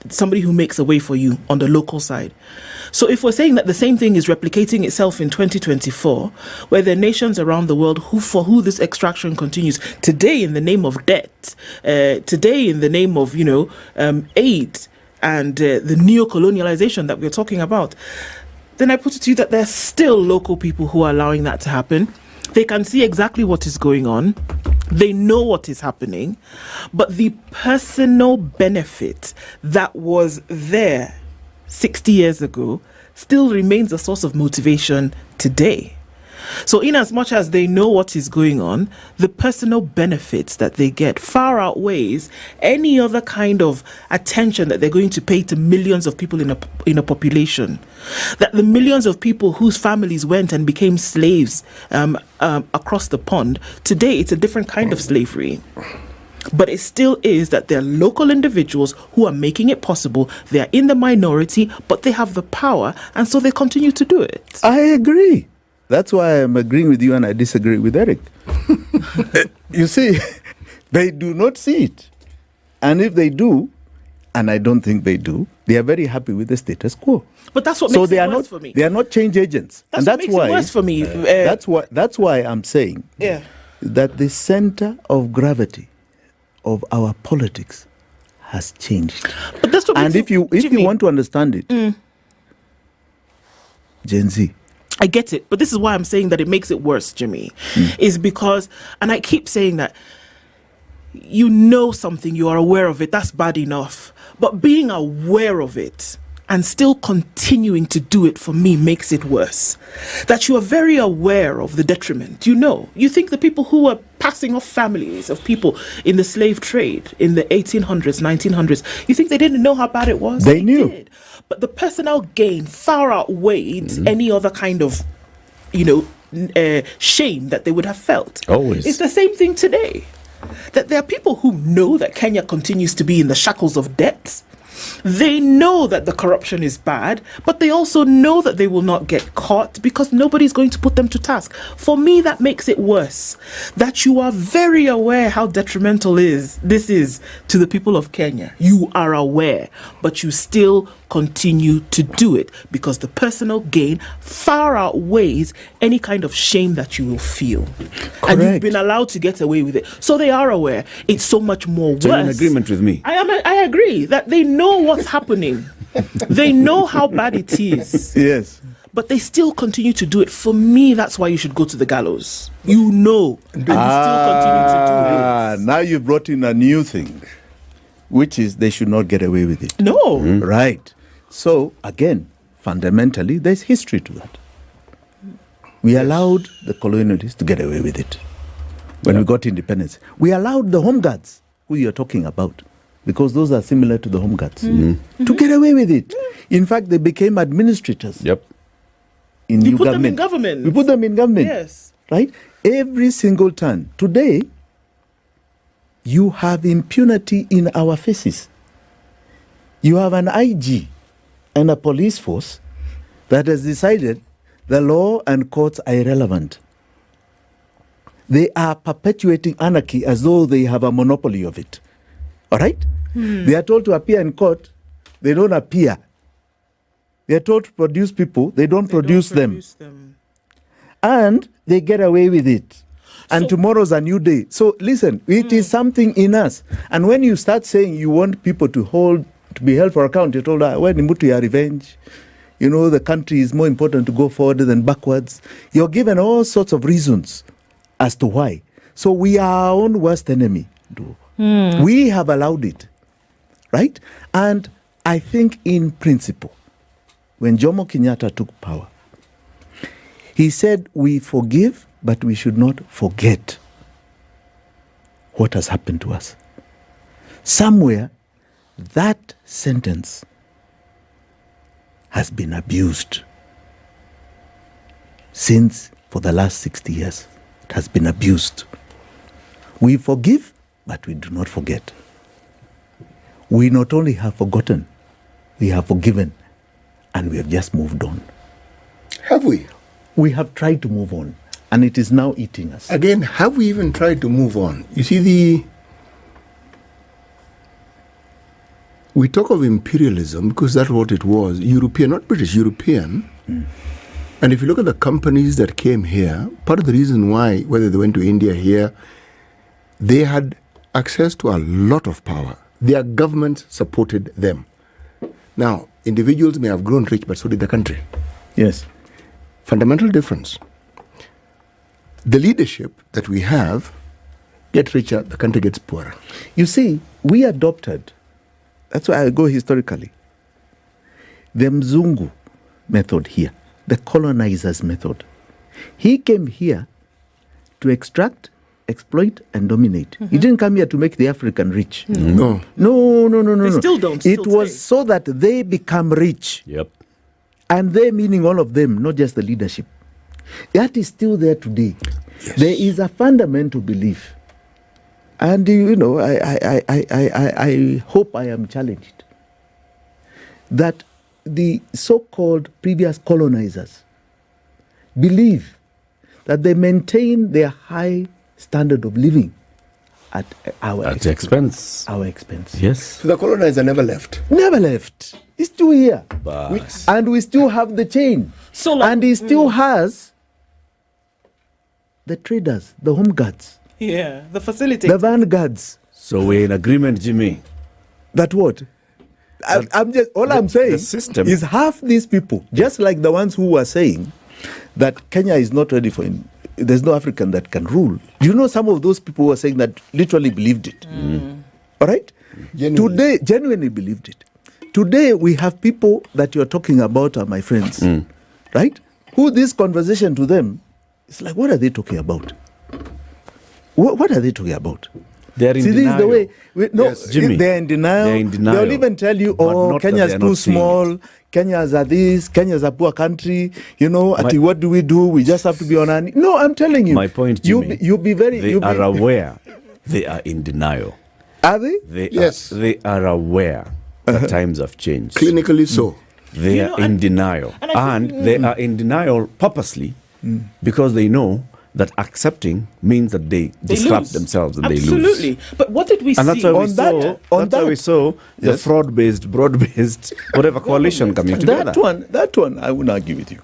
somebody who makes a way for you on the local side. So if we're saying that the same thing is replicating itself in 2024, where there are nations around the world for who this extraction continues, today in the name of debt, today in the name of, aid, and the neo-colonialization that we're talking about, then I put it to you that there's still local people who are allowing that to happen. They can see exactly what is going on. They know what is happening. But the personal benefit that was there 60 years ago still remains a source of motivation today. So in as much as they know what is going on, the personal benefits that they get far outweighs any other kind of attention that they're going to pay to millions of people in a population. That the millions of people whose families went and became slaves across the pond, today it's a different kind of slavery. But it still is that they're local individuals who are making it possible. They are in the minority, but they have the power, and so they continue to do it. I agree. That's why I'm agreeing with you and I disagree with Eric. You see, they do not see it. And if they do, and I don't think they do, they are very happy with the status quo. But that's what So makes they it are worse not, for me. they are not change agents. That's And what that's makes why it worse for me. that's why I'm saying that the center of gravity of our politics has changed. But that's what And makes if you Jimmy, want to understand it, Gen Z. I get it, but this is why I'm saying that it makes it worse, Jimmy, is because, and I keep saying that, you know something, you are aware of it, that's bad enough. But being aware of it and still continuing to do it, for me, makes it worse. That you are very aware of the detriment. You think the people who were passing off families of people in the slave trade in the 1800s, 1900s, you think they didn't know how bad it was? They knew. Did. But the personal gain far outweighed any other kind of, shame that they would have felt. Always. It's the same thing today. That there are people who know that Kenya continues to be in the shackles of debt. They know that the corruption is bad, but they also know that they will not get caught because nobody's going to put them to task. For me, that makes it worse. That you are very aware how detrimental this is to the people of Kenya. You are aware, but you still continue to do it because the personal gain far outweighs any kind of shame that you will feel. And you've been allowed to get away with it. So they are aware. It's so much more worse. So you're in agreement with me? I agree that they know what's happening. They know how bad it is. Yes. But they still continue to do it. For me, that's why you should go to the gallows. You know. And you still continue to do it. Now you brought in a new thing, which is they should not get away with it. No. Right. So, again, fundamentally, there's history to that. We allowed the colonialists to get away with it when we got independence. We allowed the home guards, who you're talking about, because those are similar to the home guards, to get away with it. In fact, they became administrators. Yep. In You new put them government. in government. We put them in government. Yes. Right? Every single turn. Today, you have impunity in our faces. You have an IG and a police force that has decided the law and courts are irrelevant. They are perpetuating anarchy as though they have a monopoly of it. All right? They are told to appear in court. They don't appear. They are told to produce people. They don't produce them. And they get away with it. And tomorrow's a new day. So listen, it is something in us. And when you start saying you want people to be held for account, you're told, when you are revenge, the country is more important to go forward than backwards. You're given all sorts of reasons as to why. So we are our own worst enemy. We have allowed it, right? And I think in principle, when Jomo Kenyatta took power, he said, we forgive but we should not forget what has happened to us. Somewhere, that sentence has been abused since for the last 60 years. It has been abused. We forgive, but we do not forget. We not only have forgotten, we have forgiven, and we have just moved on. Have we? We have tried to move on, and it is now eating us. Again, have we even tried to move on? You see, we talk of imperialism because that's what it was. European, not British, European. And if you look at the companies that came here, part of the reason why, whether they went to India here, they had access to a lot of power. Their governments supported them. Now, individuals may have grown rich, but so did the country. Yes. Fundamental difference. The leadership that we have gets richer, the country gets poorer. You see, we adopted, that's why I go historically, the Mzungu method here, the colonizer's method. He came here to extract, exploit, and dominate. He didn't come here to make the African rich. No. No. They still don't. It was so that they become rich. Yep. And they meaning all of them, not just the leadership. That is still there today. Yes. There is a fundamental belief. And, I hope I am challenged that the so-called previous colonizers believe that they maintain their high standard of living at our expense. Our expense. Yes. So the colonizer never left. Never left. He's still here. But And we still have the chain. So like, And he still has the traders, the home guards, yeah, the facility. the vanguards. so we're in agreement, Jimmy. That what? I'm just I'm saying the system is half these people, just like the ones who were saying that Kenya is not ready for. There's no African that can rule. Do you know some of those people who are saying that literally believed it? All right. Today, genuinely believed it. Today we have people that you're talking about are my friends, right? Who this conversation to them, it's like, what are they talking about? What are they talking about? They're in See, denial. this is the way. Yes. Jimmy, They're in denial. they're in denial. They'll even tell you, But oh, not that Kenya's they're too not seeing small. Kenyans are this. Kenya's a poor country. Ati, what do? We just have to be on our knees. No, I'm telling you. My point, Jimmy, You'll be very. They are aware they are in denial. Are they? They are aware that times have changed. Clinically so. They You are know, in and- denial. and They are in denial purposely because they know that accepting means that they disrupt lose. themselves and they lose. Absolutely. But what did we And that's see? why we On saw, that- on that's why we that- saw the Yes. fraud-based, broad-based, whatever coalition coming together. That one, I would argue with you,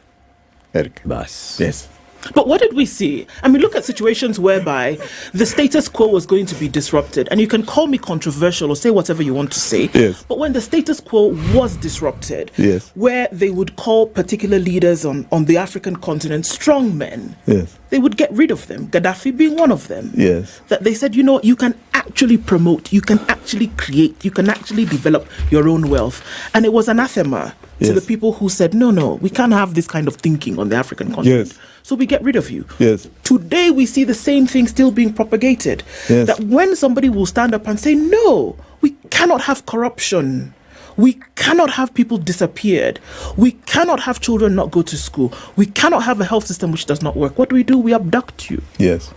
Eric. Bas. Yes. But what did we see? I mean, look at situations whereby the status quo was going to be disrupted. And you can call me controversial or say whatever you want to say. Yes. But when the status quo was disrupted, Yes. where they would call particular leaders on the African continent strong men, Yes. they would get rid of them, Gaddafi being one of them. Yes. That they said, you know, you can actually promote, you can actually create, you can actually develop your own wealth. And it was anathema to Yes. the people who said, no, we can't have this kind of thinking on the African continent. Yes. So we get rid of you. Yes. Today we see the same thing still being propagated. Yes. That when somebody will stand up and say, no, we cannot have corruption. We cannot have people disappeared. We cannot have children not go to school. We cannot have a health system which does not work. What do? We abduct you. Yes.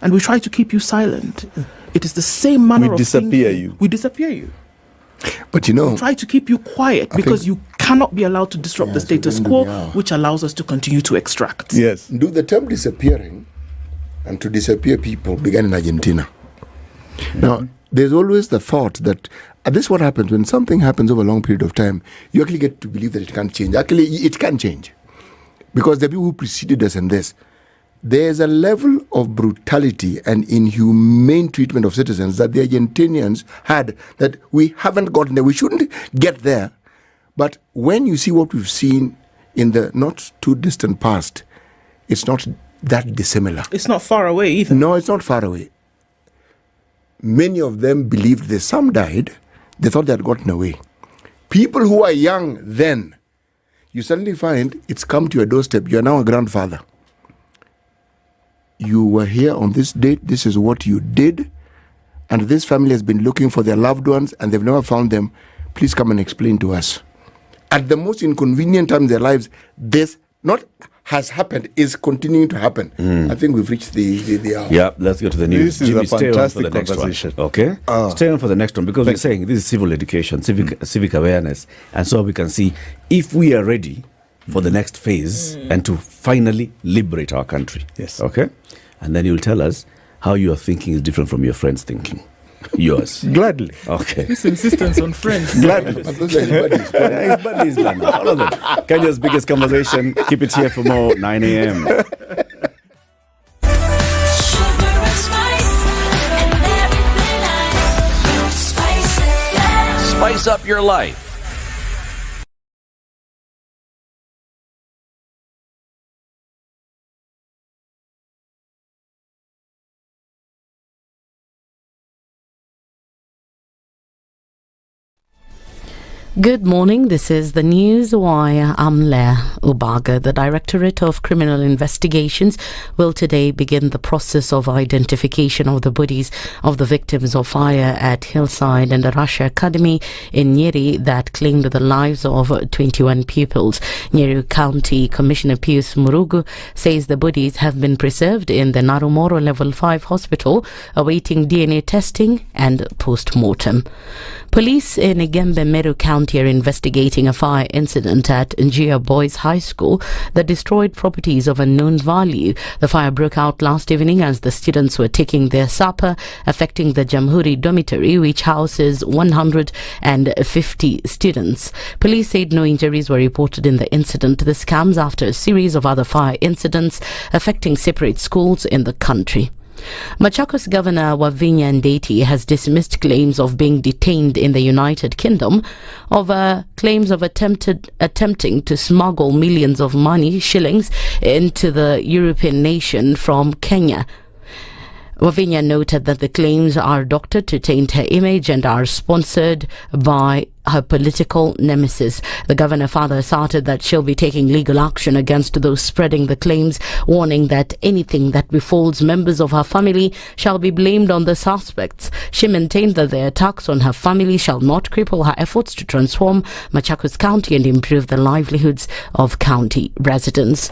And we try to keep you silent. It is the same manner We of disappear thinking. you. We disappear you. But you know, Try to keep you quiet because you cannot be allowed to disrupt the status quo, which allows us to continue to extract. Yes. do the term disappearing and to disappear people began in Argentina. Now, there's always the thought that this is what happens when something happens over a long period of time. You actually get to believe that it can't change. Actually, it can change because the people who preceded us in this, there's a level of brutality and inhumane treatment of citizens that the Argentinians had that we haven't gotten there. We shouldn't get there. But when you see what we've seen in the not too distant past, it's not that dissimilar. It's not far away either. No, it's not far away. Many of them believed this. Some died. They thought they had gotten away. People who are young then, you suddenly find it's come to your doorstep. You are now a grandfather. you were here on this date, this is what you did, and this family has been looking for their loved ones and they've never found them. Please come and explain to us. At the most inconvenient time in their lives, this not has happened, is continuing to happen. I think we've reached the hour. Yeah, let's go to the news. This is Jimmy, a stay on for fantastic the next conversation. one. Okay? Stay on for the next one, because we're saying this is civil education, civic awareness, and so we can see if we are ready for the next phase and to finally liberate our country. Yes. Okay? And then you'll tell us how your thinking is different from your friends' thinking. Yours. Gladly. Okay. This insistence on friends. Gladly. But those are his buddies. Yeah, his buddies, man. All of them. Kenya's biggest conversation. Keep it here for more. 9 a.m. Sugar and spice and everything nice. Spice it. Spice up your life. Good morning. This is the News Wire. I'm Leah Ubaga. The Directorate of Criminal Investigations will today begin the process of identification of the bodies of the victims of fire at Hillside and the Russia Academy in Nyeri that claimed the lives of 21 pupils. Nyeri County Commissioner Pius Murugu says the bodies have been preserved in the Narumoro Level 5 hospital awaiting DNA testing and post-mortem. Police in Igembe, Meru County are investigating a fire incident at Njia Boys High School that destroyed properties of unknown value. The fire broke out last evening as the students were taking their supper, affecting the Jamhuri dormitory, which houses 150 students. Police said no injuries were reported in the incident. This comes after a series of other fire incidents affecting separate schools in the country. Machakos Governor Wavinya Ndeti has dismissed claims of being detained in the United Kingdom over claims of attempting to smuggle millions of shillings into the European nation from Kenya. Wavinya noted that the claims are doctored to taint her image and are sponsored by her political nemesis. The governor further asserted that she'll be taking legal action against those spreading the claims, warning that anything that befalls members of her family shall be blamed on the suspects. She maintained that the attacks on her family shall not cripple her efforts to transform Machakos County and improve the livelihoods of county residents.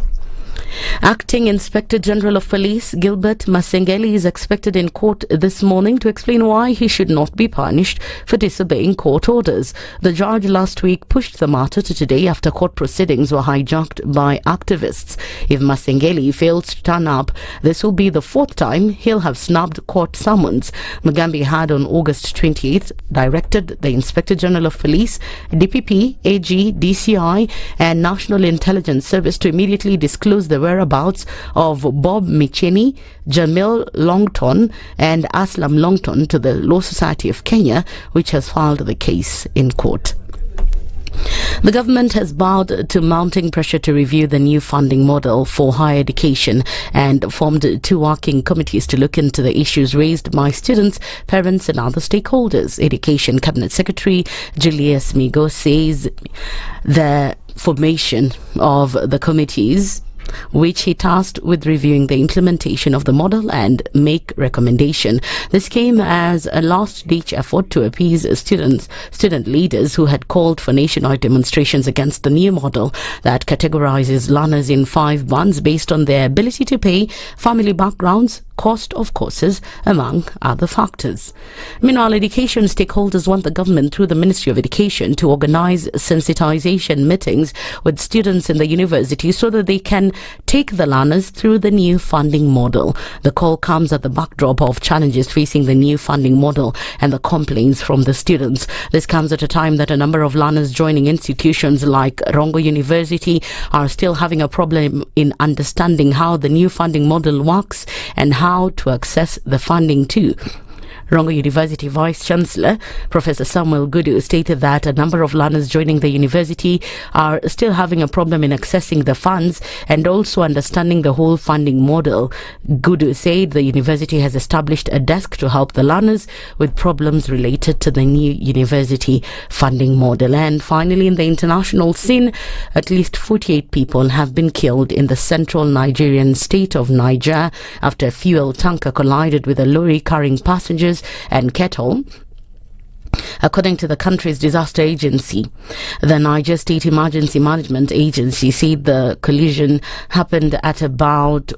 Acting Inspector General of Police Gilbert Masengeli is expected in court this morning to explain why he should not be punished for disobeying court orders. The judge last week pushed the matter to today after court proceedings were hijacked by activists. If Masengeli fails to turn up, this will be the fourth time he'll have snubbed court summons. Mugambi had on August 28th directed the Inspector General of Police, DPP, AG, DCI and National Intelligence Service to immediately disclose the whereabouts of Bob Micheni, Jamil Longton and Aslam Longton to the Law Society of Kenya, which has filed the case in court. The government has bowed to mounting pressure to review the new funding model for higher education and formed two working committees to look into the issues raised by students, parents and other stakeholders. Education Cabinet Secretary Julius Migo says the formation of the committees, which he tasked with reviewing the implementation of the model and make recommendation. This came as a last-ditch effort to appease student leaders who had called for nationwide demonstrations against the new model that categorizes learners in 5 bands based on their ability to pay, family backgrounds, cost of courses, among other factors. Meanwhile, education stakeholders want the government through the Ministry of Education to organize sensitization meetings with students in the university so that they can take the learners through the new funding model. The call comes at the backdrop of challenges facing the new funding model and the complaints from the students. This comes at a time that a number of learners joining institutions like Rongo University are still having a problem in understanding how the new funding model works and how to access the funding too. Rongo University Vice-Chancellor Professor Samuel Gudu stated that a number of learners joining the university are still having a problem in accessing the funds and also understanding the whole funding model. Gudu said the university has established a desk to help the learners with problems related to the new university funding model. And finally, in the international scene, at least 48 people have been killed in the central Nigerian state of Niger after a fuel tanker collided with a lorry carrying passengers and cattle. According to the country's disaster agency, the Niger State Emergency Management Agency said the collision happened at about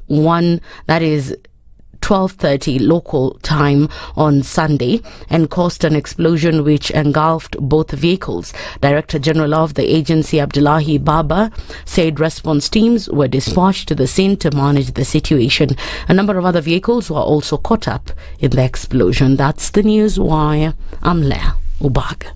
12:30 local time on Sunday and caused an explosion which engulfed both vehicles. Director General of the agency, Abdullahi Baba, said response teams were dispatched to the scene to manage the situation. A number of other vehicles were also caught up in the explosion. That's the news wire. I'm Leah Ubaga.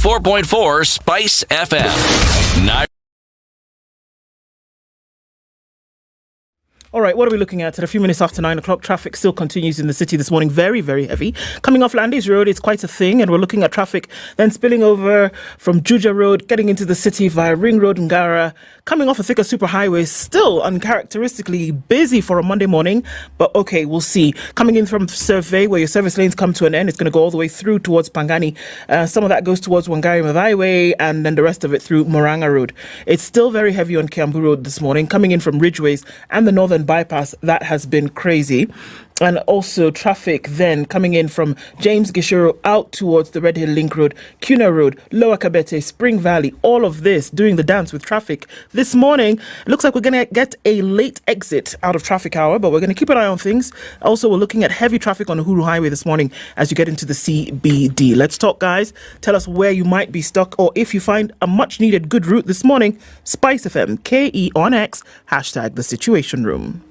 .4 Spice FM. All right, what are we looking at? At a few minutes after 9 o'clock, traffic still continues in the city this morning. Very, very heavy. Coming off Landis Road, it's quite a thing, and we're looking at traffic then spilling over from Juja Road, getting into the city via Ring Road, Ngara. Coming off a thicker superhighway, still uncharacteristically busy for a Monday morning, but okay, we'll see. Coming in from Survey, where your service lanes come to an end, it's going to go all the way through towards Pangani. Some of that goes towards Wangari Maathai Way, and then the rest of it through Moranga Road. It's still very heavy on Kiambu Road this morning. Coming in from Ridgeways and the Northern Bypass, that has been crazy. And also traffic then coming in from James Gishiro out towards the Red Hill Link Road, Kuna Road, Lower Kabete, Spring Valley, all of this doing the dance with traffic this morning. Looks like we're going to get a late exit out of traffic hour, but we're going to keep an eye on things. Also, we're looking at heavy traffic on the Uhuru Highway this morning as you get into the CBD. Let's talk, guys. Tell us where you might be stuck, or if you find a much needed good route this morning. Spice FM, KE on X, hashtag the Situation Room.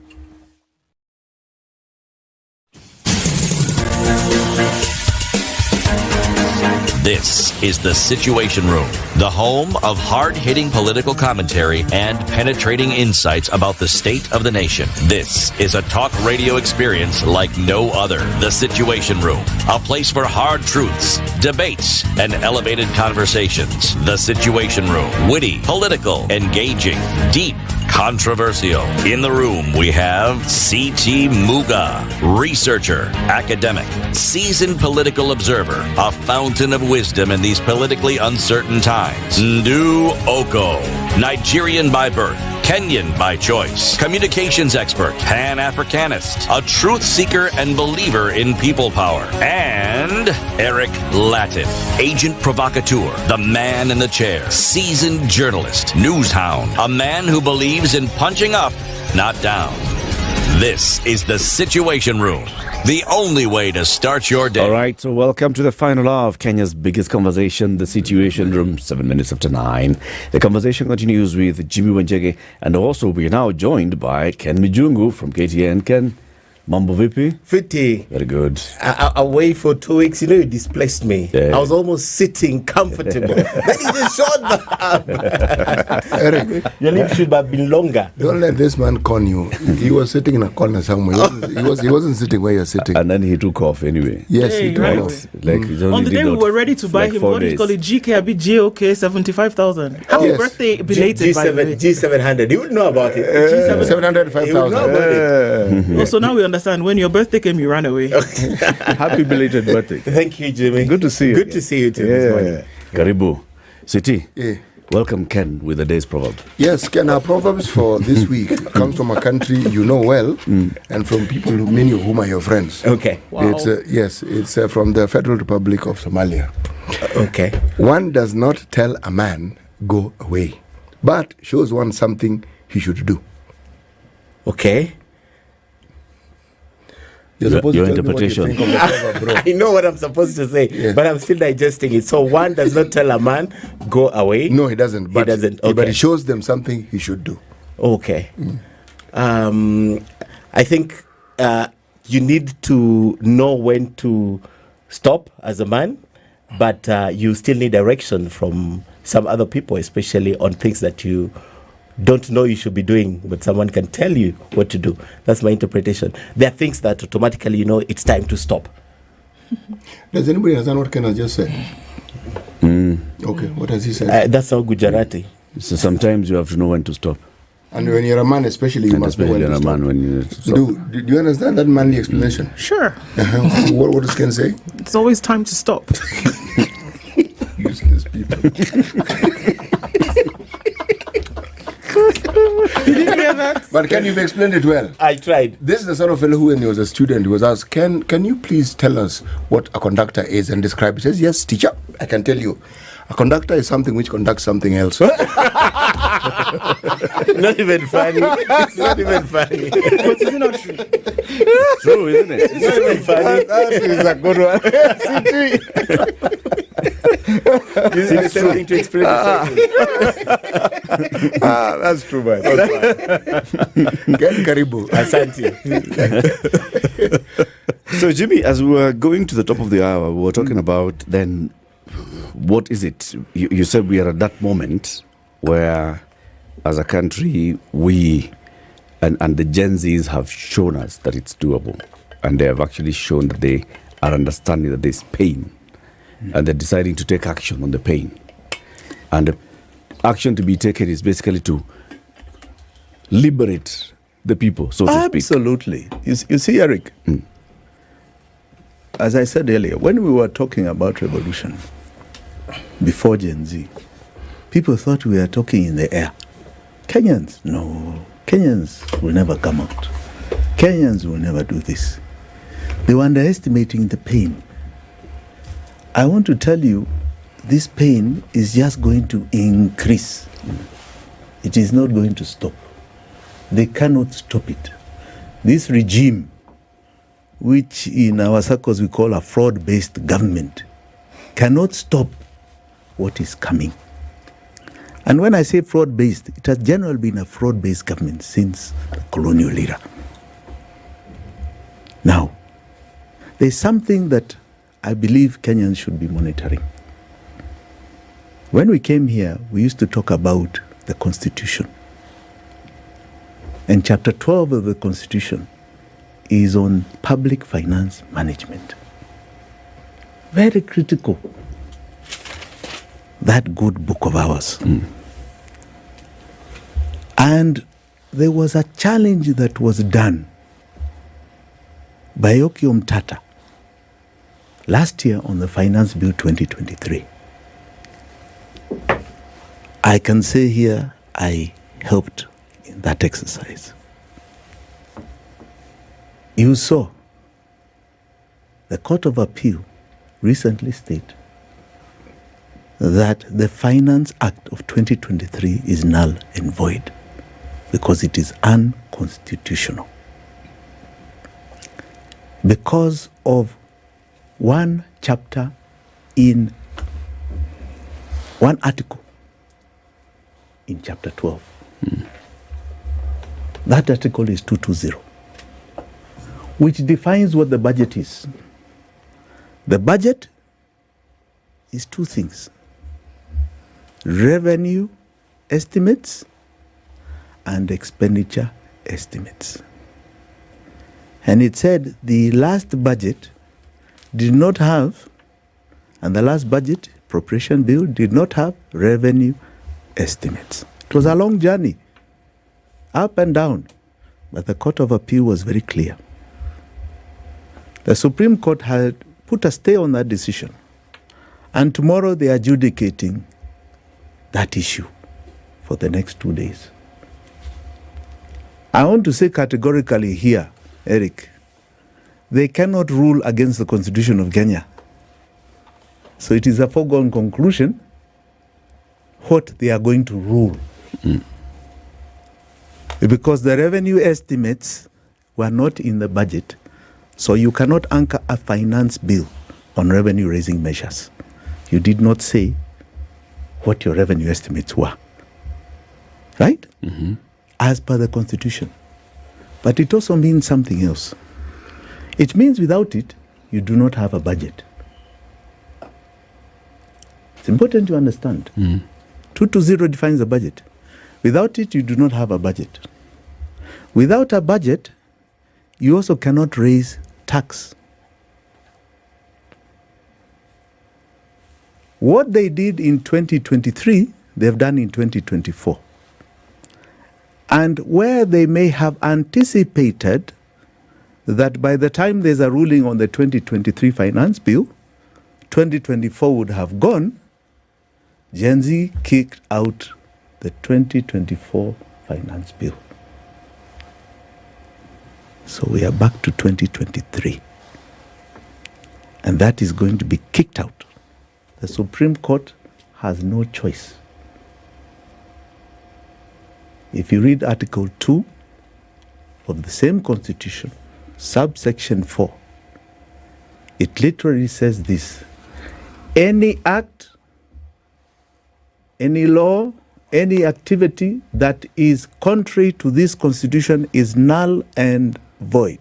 This is The Situation Room, the home of hard-hitting political commentary and penetrating insights about the state of the nation. This is a talk radio experience like no other. The Situation Room, a place for hard truths, debates, and elevated conversations. The Situation Room, witty, political, engaging, deep, controversial. In the room, we have C.T. Muga, researcher, academic, seasoned political observer, a fountain of wisdom in these politically uncertain times. Ndu Oko, Nigerian by birth, Kenyan by choice, communications expert, Pan-Africanist, a truth seeker and believer in people power, and Eric Latin, agent provocateur, the man in the chair, seasoned journalist, news hound, a man who believes in punching up, not down. This is The Situation Room, the only way to start your day. All right, so welcome to the final hour of Kenya's biggest conversation, The Situation Room, 7 minutes after 9. The conversation continues with Jimi Wanjigi, and also we are now joined by Ken Mijungu from KTN. Ken, mambo vipi? Fiti. Very good. Away for 2 weeks, you displaced me. Yeah. I was almost sitting comfortable. Then you just shot the Eric, Your lip should have been longer. don't let this man con you. He was sitting in a corner somewhere. He wasn't sitting where you're sitting. And then he took off anyway. Yes, Hey, he right. took off. Like, he only On the did day we not were ready to buy like him, 4 what do you days. call it? GKB JOK 75,000. Happy Yes. birthday belated, by the way. G700. You would know about it. G700. 705,000. You would know about it. Oh, so now we understand when your birthday came, you ran away. Happy belated birthday. Thank you, Jimmy. Good to see you Good again. to see you too this morning. Karibu. City. Yeah. Welcome, Ken, with the day's proverb. Yes, Ken, our proverbs for this week comes from a country you know well, and from people many of whom are your friends. Okay. It's from the Federal Republic of Somalia. Okay. One does not tell a man, go away, but shows one something he should do. Okay. You're supposed Your to tell me what you interpretation. think of the proverb, bro. I know what I'm supposed to say, Yeah. but I'm still digesting it. So one does not tell a man, go away. No, he doesn't. But, doesn't, But okay. he shows them something he should do. Okay. I think you need to know when to stop as a man, but you still need direction from some other people, especially on things that you don't know you should be doing, but someone can tell you what to do. That's my interpretation. There are things that automatically you know it's time to stop. Does anybody understand what Ken has just said? Okay, what has he said? That's how Gujarati. So sometimes you have to know when to stop. And when you're a man, especially, you And must know especially when to a stop. man when you stop. Do you understand that manly explanation? Sure. What does Ken say? It's always time to stop. Useless people. Did you hear that? But Ken, you've explained it well. I tried. This is the sort of fellow who, when he was a student, he was asked, can you please tell us what a conductor is and describe it? He says, yes, teacher, I can tell you. A conductor is something which conducts something else. Not even funny. It's not even funny. But is it not true? It's true, isn't it? It's not even funny. That is a good one. Using the same thing to explain the same thing. That's true, man. Ken Karibu. Asante. So, Jimmy, as we were going to the top of the hour, we were talking about then what is it? You said we are at that moment where, as a country, we and the Gen Zs have shown us that it's doable. And they have actually shown that they are understanding that there's pain. And they're deciding to take action on the pain. And the action to be taken is basically to liberate the people, so to speak. Absolutely. You see, Eric, as I said earlier, when we were talking about revolution before Gen Z, people thought we were talking in the air. Kenyans, no. Kenyans will never come out. Kenyans will never do this. They were underestimating the pain. I want to tell you, this pain is just going to increase. It is not going to stop. They cannot stop it. This regime, which in our circles we call a fraud-based government, cannot stop what is coming. And when I say fraud-based, it has generally been a fraud-based government since the colonial era. Now, there's something that I believe Kenyans should be monitoring. When we came here, we used to talk about the Constitution. And Chapter 12 of the Constitution is on public finance management. Very critical. That good book of ours. And there was a challenge that was done by Okiom Tata last year on the Finance Bill 2023. I can say here I helped in that exercise. You saw the Court of Appeal recently stated that the Finance Act of 2023 is null and void because it is unconstitutional. Because of one chapter in one article in Chapter 12. That article is 220, which defines what the budget is. The budget is two things: revenue estimates and expenditure estimates. And it said the last budget did not have, and the last budget appropriation bill did not have revenue estimates. It was a long journey, up and down, but the Court of Appeal was very clear. The Supreme Court had put a stay on that decision, and tomorrow they are adjudicating that issue for the next 2 days. I want to say categorically here, Eric, they cannot rule against the Constitution of Kenya. So it is a foregone conclusion what they are going to rule. Because the revenue estimates were not in the budget, so you cannot anchor a finance bill on revenue raising measures. You did not say what your revenue estimates were. Right? As per the Constitution. But it also means something else. It means without it, you do not have a budget. It's important to understand. 220 defines a budget. Without it, you do not have a budget. Without a budget, you also cannot raise tax. What they did in 2023, they've done in 2024. And where they may have anticipated that by the time there's a ruling on the 2023 finance bill, 2024 would have gone, Gen Z kicked out the 2024 finance bill. So we are back to 2023. And that is going to be kicked out. The Supreme Court has no choice. If you read Article 2 of the same Constitution, subsection 4, it literally says this: any act, any law, any activity that is contrary to this Constitution is null and void.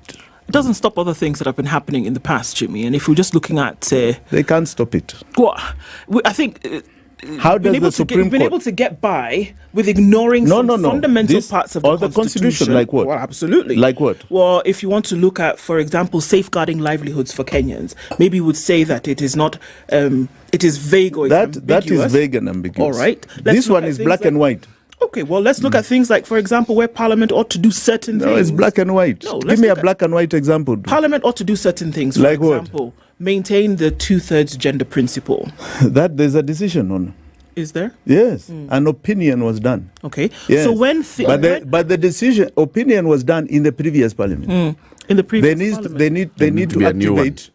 It doesn't stop other things that have been happening in the past, Jimmy. And if we're just looking at... they can't stop it. Well, I think... How does the Supreme Court... been able to get by with ignoring fundamental parts of the Constitution. Like what? Well, absolutely. Like what? Well, if you want to look at, for example, safeguarding livelihoods for Kenyans, maybe you would say that it is not... it is vague or it's ambiguous. That is vague and ambiguous. All right. This one is black and white. Okay, well, let's look at things like, for example, where Parliament ought to do certain things. No, it's black and white. No, give me a black and white example. Parliament ought to do certain things. For like example, what? Maintain the 2/3 gender principle. That there's a decision on. Is there? Yes, an opinion was done. Okay, yes. So when... but the decision, opinion was done in the previous Parliament. In the previous Parliament. They need to activate...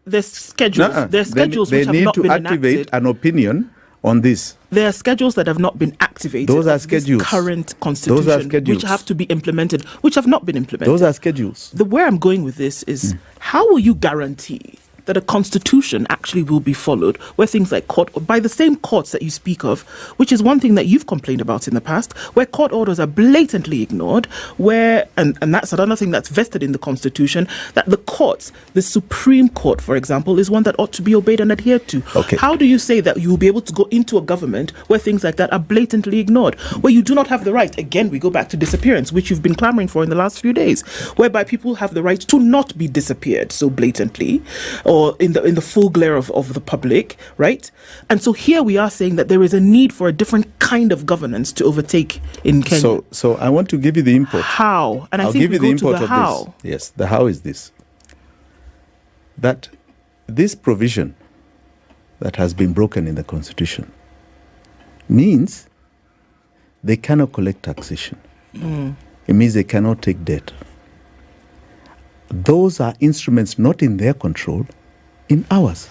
There's schedules. There's schedules which have not been enacted. They need to activate an opinion on this. There are schedules that have not been activated. Those are schedules. Current Constitution, those are schedules. Which have to be implemented, which have not been implemented. Those are schedules. Where I'm going with this is, how will you guarantee that a constitution actually will be followed, where things like by the same courts that you speak of, which is one thing that you've complained about in the past, where court orders are blatantly ignored, where, and that's another thing that's vested in the Constitution, that the courts, the Supreme Court, for example, is one that ought to be obeyed and adhered to. Okay. How do you say that you will be able to go into a government where things like that are blatantly ignored, where you do not have the right, again, we go back to disappearance, which you've been clamoring for in the last few days, whereby people have the right to not be disappeared so blatantly, or in the full glare of the public, right? And so here we are saying that there is a need for a different kind of governance to overtake in Kenya. So I want to give you the input. How? And I'll think give you we the go input to the of how. this. Yes, the how is this. That this provision that has been broken in the Constitution means they cannot collect taxation. It means they cannot take debt. Those are instruments not in their control, in ours.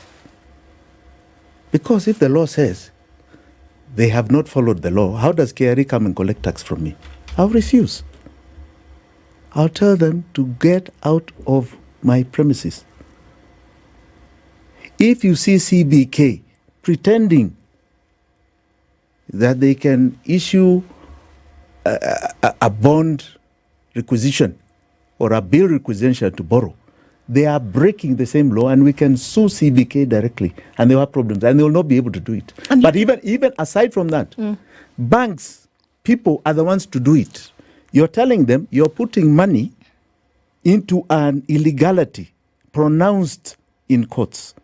Because if the law says they have not followed the law, how does KRA come and collect tax from me? I'll refuse. I'll tell them to get out of my premises. If you see CBK pretending that they can issue a bond requisition or a bill requisition to borrow, they are breaking the same law, and we can sue CBK directly, and they will have problems, and they will not be able to do it. But even aside from that, banks, people are the ones to do it. You're telling them you're putting money into an illegality pronounced in courts.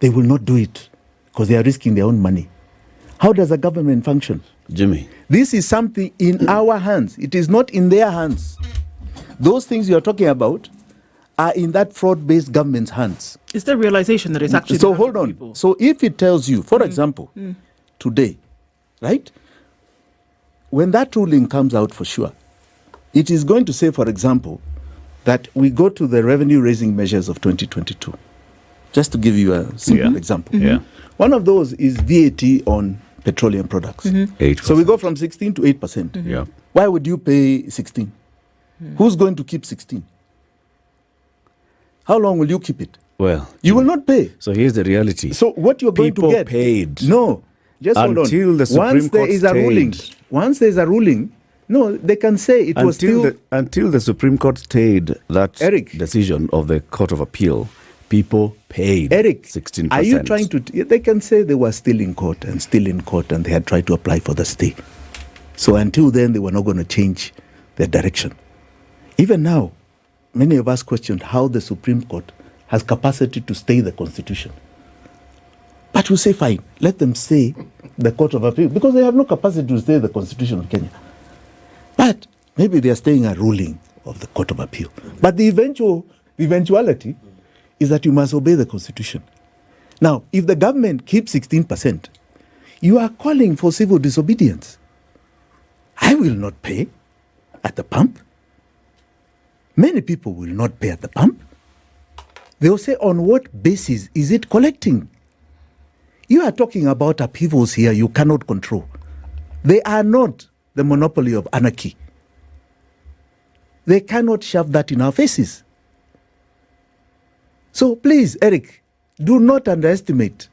They will not do it because they are risking their own money. How does a government function? Jimmy. This is something in our hands. It is not in their hands. Those things you're talking about are in that fraud-based government's hands. Is there realization that it's actually... So hold on. People? So if it tells you, for example, today, right? When that ruling comes out for sure, it is going to say, for example, that we go to the revenue-raising measures of 2022. Just to give you a simple example. One of those is VAT on petroleum products. 8%. So we go from 16 to 8%. Why would you pay 16? Who's going to keep 16? How long will you keep it? Well, you will not pay. So here's the reality. So what you're going to get? People paid. No, just hold on. Until the Supreme Court stayed. Once there is a ruling, no, they can say it was still... Until the Supreme Court stayed that decision of the Court of Appeal, people paid Eric, 16%. are you trying to... They can say they were still in court and they had tried to apply for the stay. So until then, they were not going to change their direction. Even now, many of us questioned how the Supreme Court has capacity to stay the Constitution. But we say, fine, let them stay the Court of Appeal, because they have no capacity to stay the Constitution of Kenya. But maybe they are staying a ruling of the Court of Appeal. But the eventuality is that you must obey the Constitution. Now, if the government keeps 16%, you are calling for civil disobedience. I will not pay at the pump. Many people will not pay at the pump. They will say, on what basis is it collecting? You are talking about upheavals here you cannot control. They are not the monopoly of anarchy. They cannot shove that in our faces. So please, Eric, do not underestimate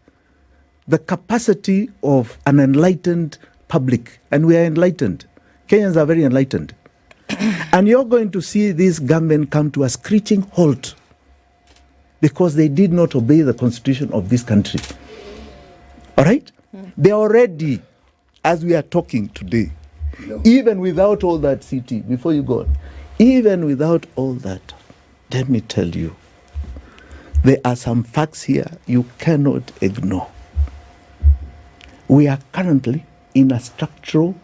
the capacity of an enlightened public. And we are enlightened. Kenyans are very enlightened. And you're going to see this government come to a screeching halt because they did not obey the constitution of this country. All right? They are already, as we are talking today, even without all that, CT, before you go on, even without all that, let me tell you, there are some facts here you cannot ignore. We are currently in a structural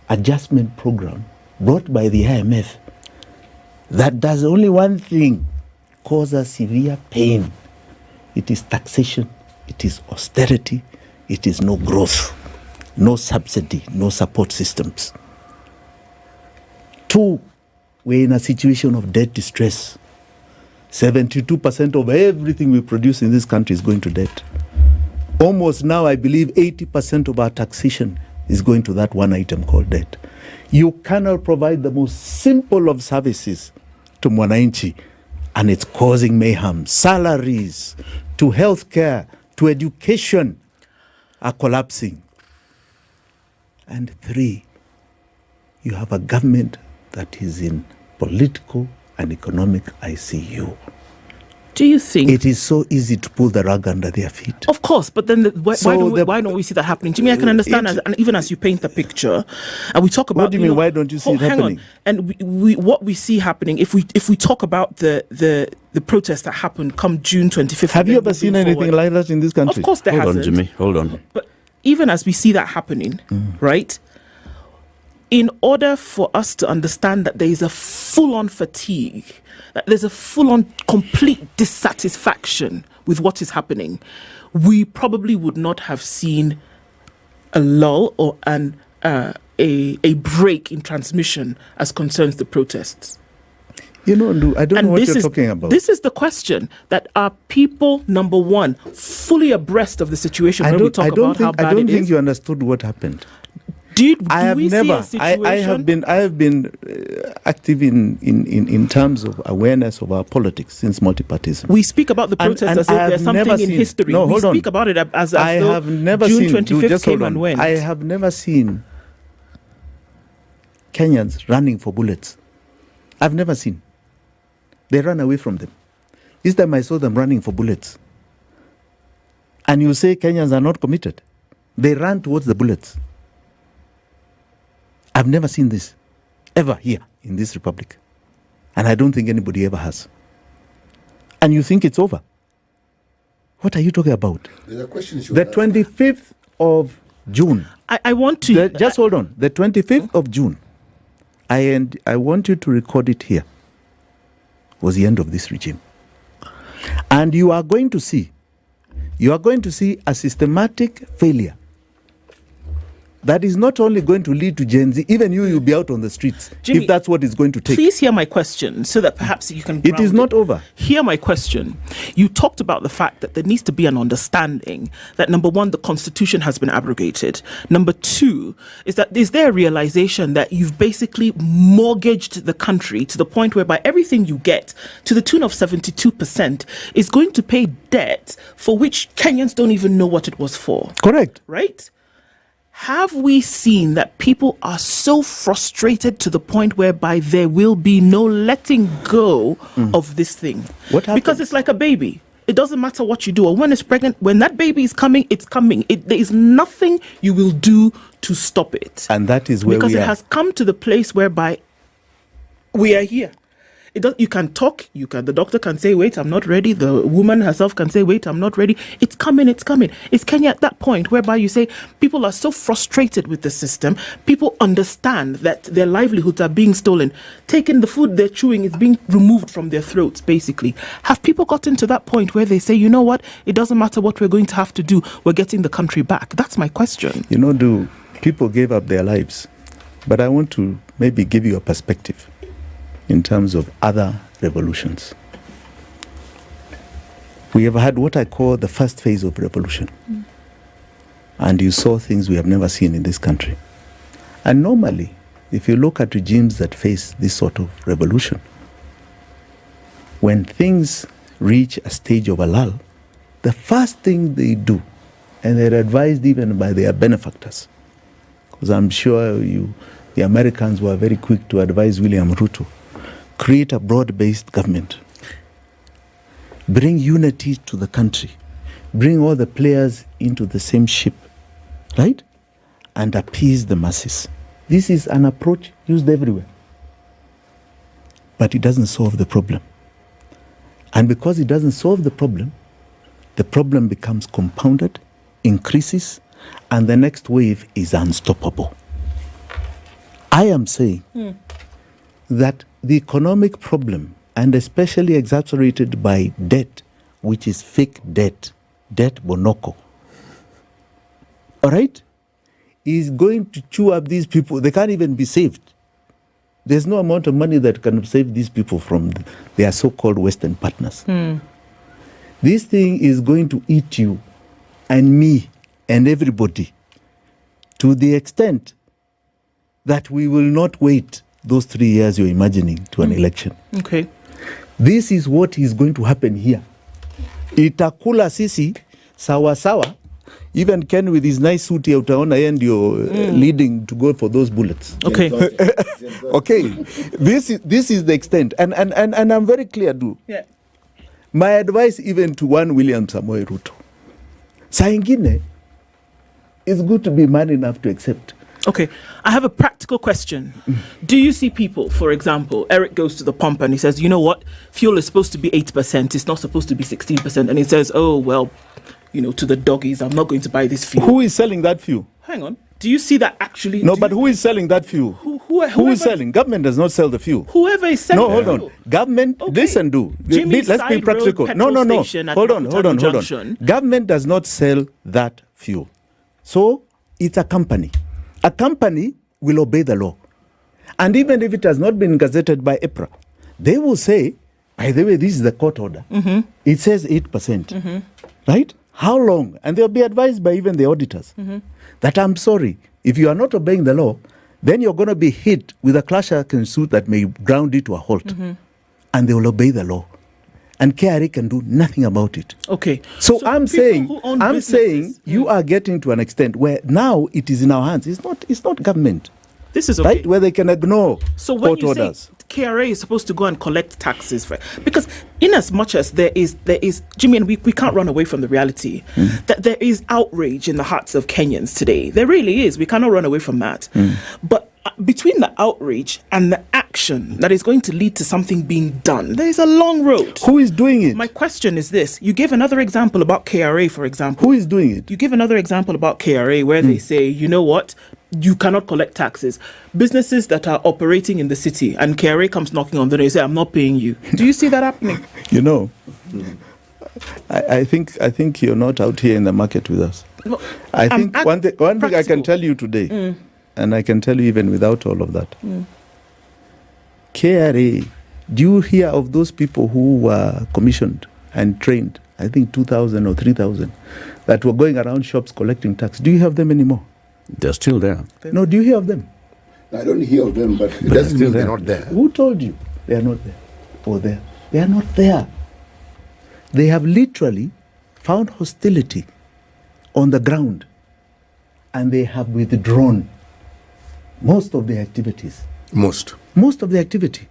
adjustment program brought by the IMF that does only one thing, cause us severe pain. It is taxation, it is austerity, it is no growth, no subsidy, no support systems. 2, we're in a situation of debt distress. 72% of everything we produce in this country is going to debt. Almost now, I believe 80% of our taxation is going to that one item called debt. You cannot provide the most simple of services to Mwananchi, and it's causing mayhem. Salaries to healthcare, to education are collapsing. And 3, you have a government that is in political and economic ICU. Do you think it is so easy to pull the rug under their feet? Of course, but then why don't we see that happening? Jimmy, I can understand, and even as you paint the picture, and we talk about. What do you mean? Why don't you see it happening? And what we see happening, if we talk about the protests that happened come June 25th. Have you ever seen anything like that in this country? Of course, there hasn't. Hold on, Jimmy. Hold on. But even as we see that happening, right? In order for us to understand that there is a full-on fatigue, that there's a full-on complete dissatisfaction with what is happening, we probably would not have seen a lull or a break in transmission as concerns the protests. You know, I don't know what you're talking about. This is the question, that are people, number one, fully abreast of the situation when we talk about how bad it is? I don't think you understood what happened. I have been active in terms of awareness of our politics since multipartyism. We speak about the protests as if there's something in history. No, hold on. We speak about it as I though have never June seen, 25th came and went. I have never seen Kenyans running for bullets. I've never seen. They run away from them. This time I saw them running for bullets. And you say Kenyans are not committed. They ran towards the bullets. I've never seen this, ever here in this republic. And I don't think anybody ever has. And you think it's over. What are you talking about? There's a question the 25th of June. I want to... Just hold on. The 25th of June, I want you to record it here, was the end of this regime. And you are going to see a systematic failure that is not only going to lead to Gen Z, even you'll be out on the streets, Jimmy, if that's what it's going to take. Please hear my question so that perhaps you can... It is not over. Hear my question. You talked about the fact that there needs to be an understanding that, number one, the Constitution has been abrogated. Number two, is there a realization that you've basically mortgaged the country to the point whereby everything you get, to the tune of 72%, is going to pay debt for which Kenyans don't even know what it was for. Correct. Right? Have we seen that people are so frustrated to the point whereby there will be no letting go of this thing? What happens? Because it's like a baby. It doesn't matter what you do. Or when it's pregnant, when that baby is coming, it's coming. There is nothing you will do to stop it. And that is where because we it are. has come to the place whereby we are here. You can talk. The doctor can say, "Wait, I'm not ready." The woman herself can say, "Wait, I'm not ready." It's coming. It's coming. Is Kenya at that point whereby you say people are so frustrated with the system? People understand that their livelihoods are being stolen. Taking the food they're chewing is being removed from their throats. Basically, have people gotten to that point where they say, "You know what? It doesn't matter what we're going to have to do. We're getting the country back." That's my question. Do people gave up their lives? But I want to maybe give you a perspective in terms of other revolutions. We have had what I call the first phase of revolution. And you saw things we have never seen in this country. And normally, if you look at regimes that face this sort of revolution, when things reach a stage of a lull, the first thing they do, and they're advised even by their benefactors, because I'm sure the Americans were very quick to advise William Ruto, create a broad-based government, bring unity to the country, bring all the players into the same ship, right? And appease the masses. This is an approach used everywhere. But it doesn't solve the problem. And because it doesn't solve the problem becomes compounded, increases, and the next wave is unstoppable. I am saying that the economic problem, and especially exacerbated by debt, which is fake debt bonoko, all right, is going to chew up these people. They can't even be saved. There's no amount of money that can save these people from their so-called Western partners. This thing is going to eat you and me and everybody to the extent that we will not wait those 3 years you're imagining to an election. Okay. This is what is going to happen here. Itakula sisi sawa sawa. Even Ken with his nice suit here, utaona yeye ndio leading to go for those bullets. Okay. Okay. This is the extent. And I'm very clear, Yeah. My advice even to one William Samoei Ruto. Saa ingine, it's good to be man enough to accept. Okay, I have a practical question. Do you see people, for example, Eric goes to the pump and he says, "You know what, fuel is supposed to be 8%, it's not supposed to be 16%. And he says, "Oh, well, to the doggies, I'm not going to buy this fuel." Who is selling that fuel? Hang on. Do you see that actually? No, but who is selling that fuel? Who is selling? Government does not sell the fuel. Whoever is selling No, hold the on. fuel. Government, Okay. listen, Jimmy's let's be Side practical. Road No. petrol station at Hold on. Makutano Junction. Government does not sell that fuel. So it's a company. A company will obey the law. And even if it has not been gazetted by EPRA, they will say, by the way, this is the court order. It says 8%. Right? How long? And they'll be advised by even the auditors that I'm sorry, if you are not obeying the law, then you're going to be hit with a clash action suit that may ground it to a halt. And they will obey the law. And KRA can do nothing about it. Okay. So I'm people saying you are getting to an extent where now it is in our hands. It's not government. This is okay. Right? Where they can ignore So when court you orders. say KRA is supposed to go and collect taxes, because in as much as there is Jimmy, and we can't run away from the reality that there is outrage in the hearts of Kenyans today. There really is. We cannot run away from that. But between the outrage and the action that is going to lead to something being done, there is a long road. Who is doing it? My question is this. You gave another example about KRA, for example. Who is doing it? You give another example about KRA where they say, you know what, you cannot collect taxes. Businesses that are operating in the city and KRA comes knocking on them and they say, "I'm not paying you." Do you see that happening? I think you're not out here in the market with us. No, I think one thing I can practical. tell you today, and I can tell you even without all of that, KRA, do you hear of those people who were commissioned and trained, I think 2,000 or 3,000, that were going around shops collecting tax? Do you have them anymore? They're still there. No, do you hear of them? I don't hear of them, but it doesn't mean they're not there. Who told you they are not there? Or there? They are not there. They have literally found hostility on the ground and they have withdrawn most of their activities. Most. Most of the activity.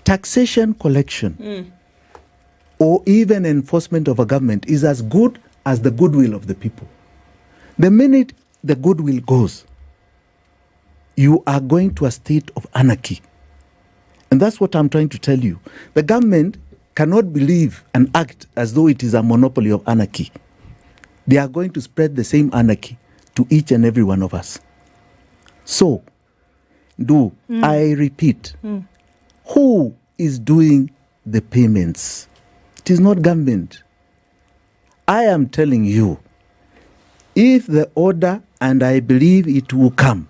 Taxation collection or even enforcement of a government is as good as the goodwill of the people. The minute the goodwill goes, you are going to a state of anarchy. And that's what I'm trying to tell you. The government cannot believe and act as though it is a monopoly of anarchy. They are going to spread the same anarchy to each and every one of us. So, I repeat, who is doing the payments? It is not government. I am telling you, if the order, and I believe it will come,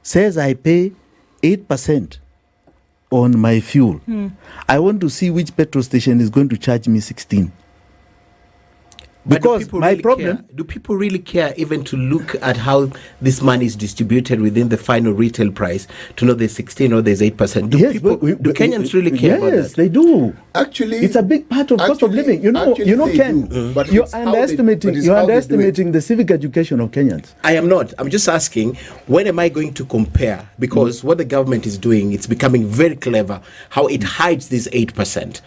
says I pay 8% on my fuel, I want to see which petrol station is going to charge me 16. But Because my problem... do people really care even to look at how this money is distributed within the final retail price to know there's 16 or there's 8%? Do Kenyans really care about that? Yes, they do. Actually, it's a big part of cost of living. You know, Ken, But you're it's how they- underestimating. but it's You're how they do it. underestimating the civic education of Kenyans. I am not. I'm just asking, when am I going to compare? Because what the government is doing, it's becoming very clever how it hides this 8%.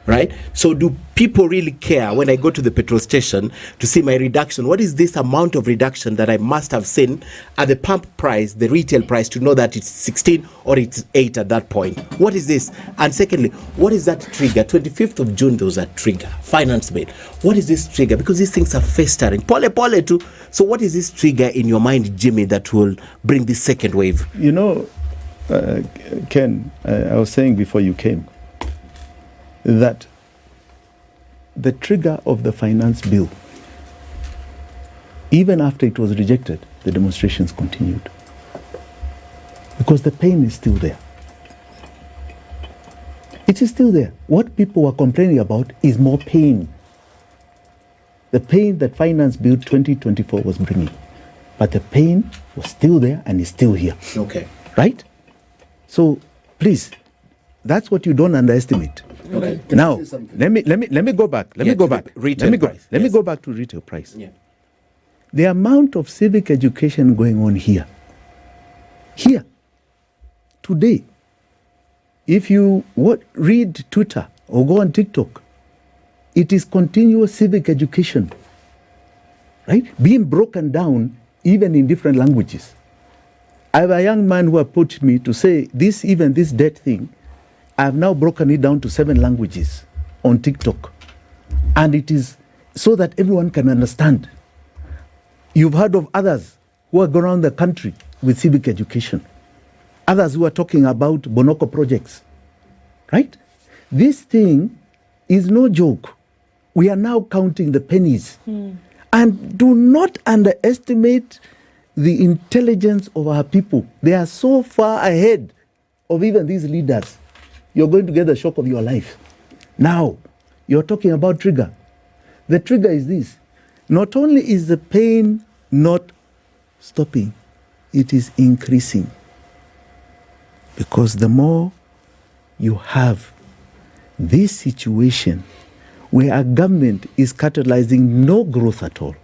Right? So do people really care when I go to the petrol station to see my reduction? What is this amount of reduction that I must have seen at the pump price, the retail price, to know that it's 16 or it's 8 at that point? What is this? And secondly, what is that trigger? 25th of June, there was a trigger, finance bill. What is this trigger? Because these things are festering. Pole too. So what is this trigger in your mind, Jimmy, that will bring this second wave? You know, Ken, I was saying before you came that the trigger of the finance bill, even after it was rejected, the demonstrations continued. Because the pain is still there. It is still there. What people were complaining about is more pain. The pain that Finance Bill 2024 was bringing. But the pain was still there and is still here. Okay. Right? So, please, that's what you don't underestimate. Okay. Now, let me go back. Let me go back. Retail price. Let me go back to retail price. Yeah. The amount of civic education going on here, today, if you read Twitter or go on TikTok, it is continuous civic education, right? Being broken down even in different languages. I have a young man who approached me to say this debt thing, I have now broken it down to 7 languages on TikTok. And it is so that everyone can understand. You've heard of others who are going around the country with civic education. Others who are talking about Bonoko projects. Right? This thing is no joke. We are now counting the pennies. And do not underestimate the intelligence of our people. They are so far ahead of even these leaders. You're going to get the shock of your life. Now, you're talking about trigger. The trigger is this. Not only is the pain not stopping, it is increasing. Because the more you have this situation where a government is catalyzing no growth at all,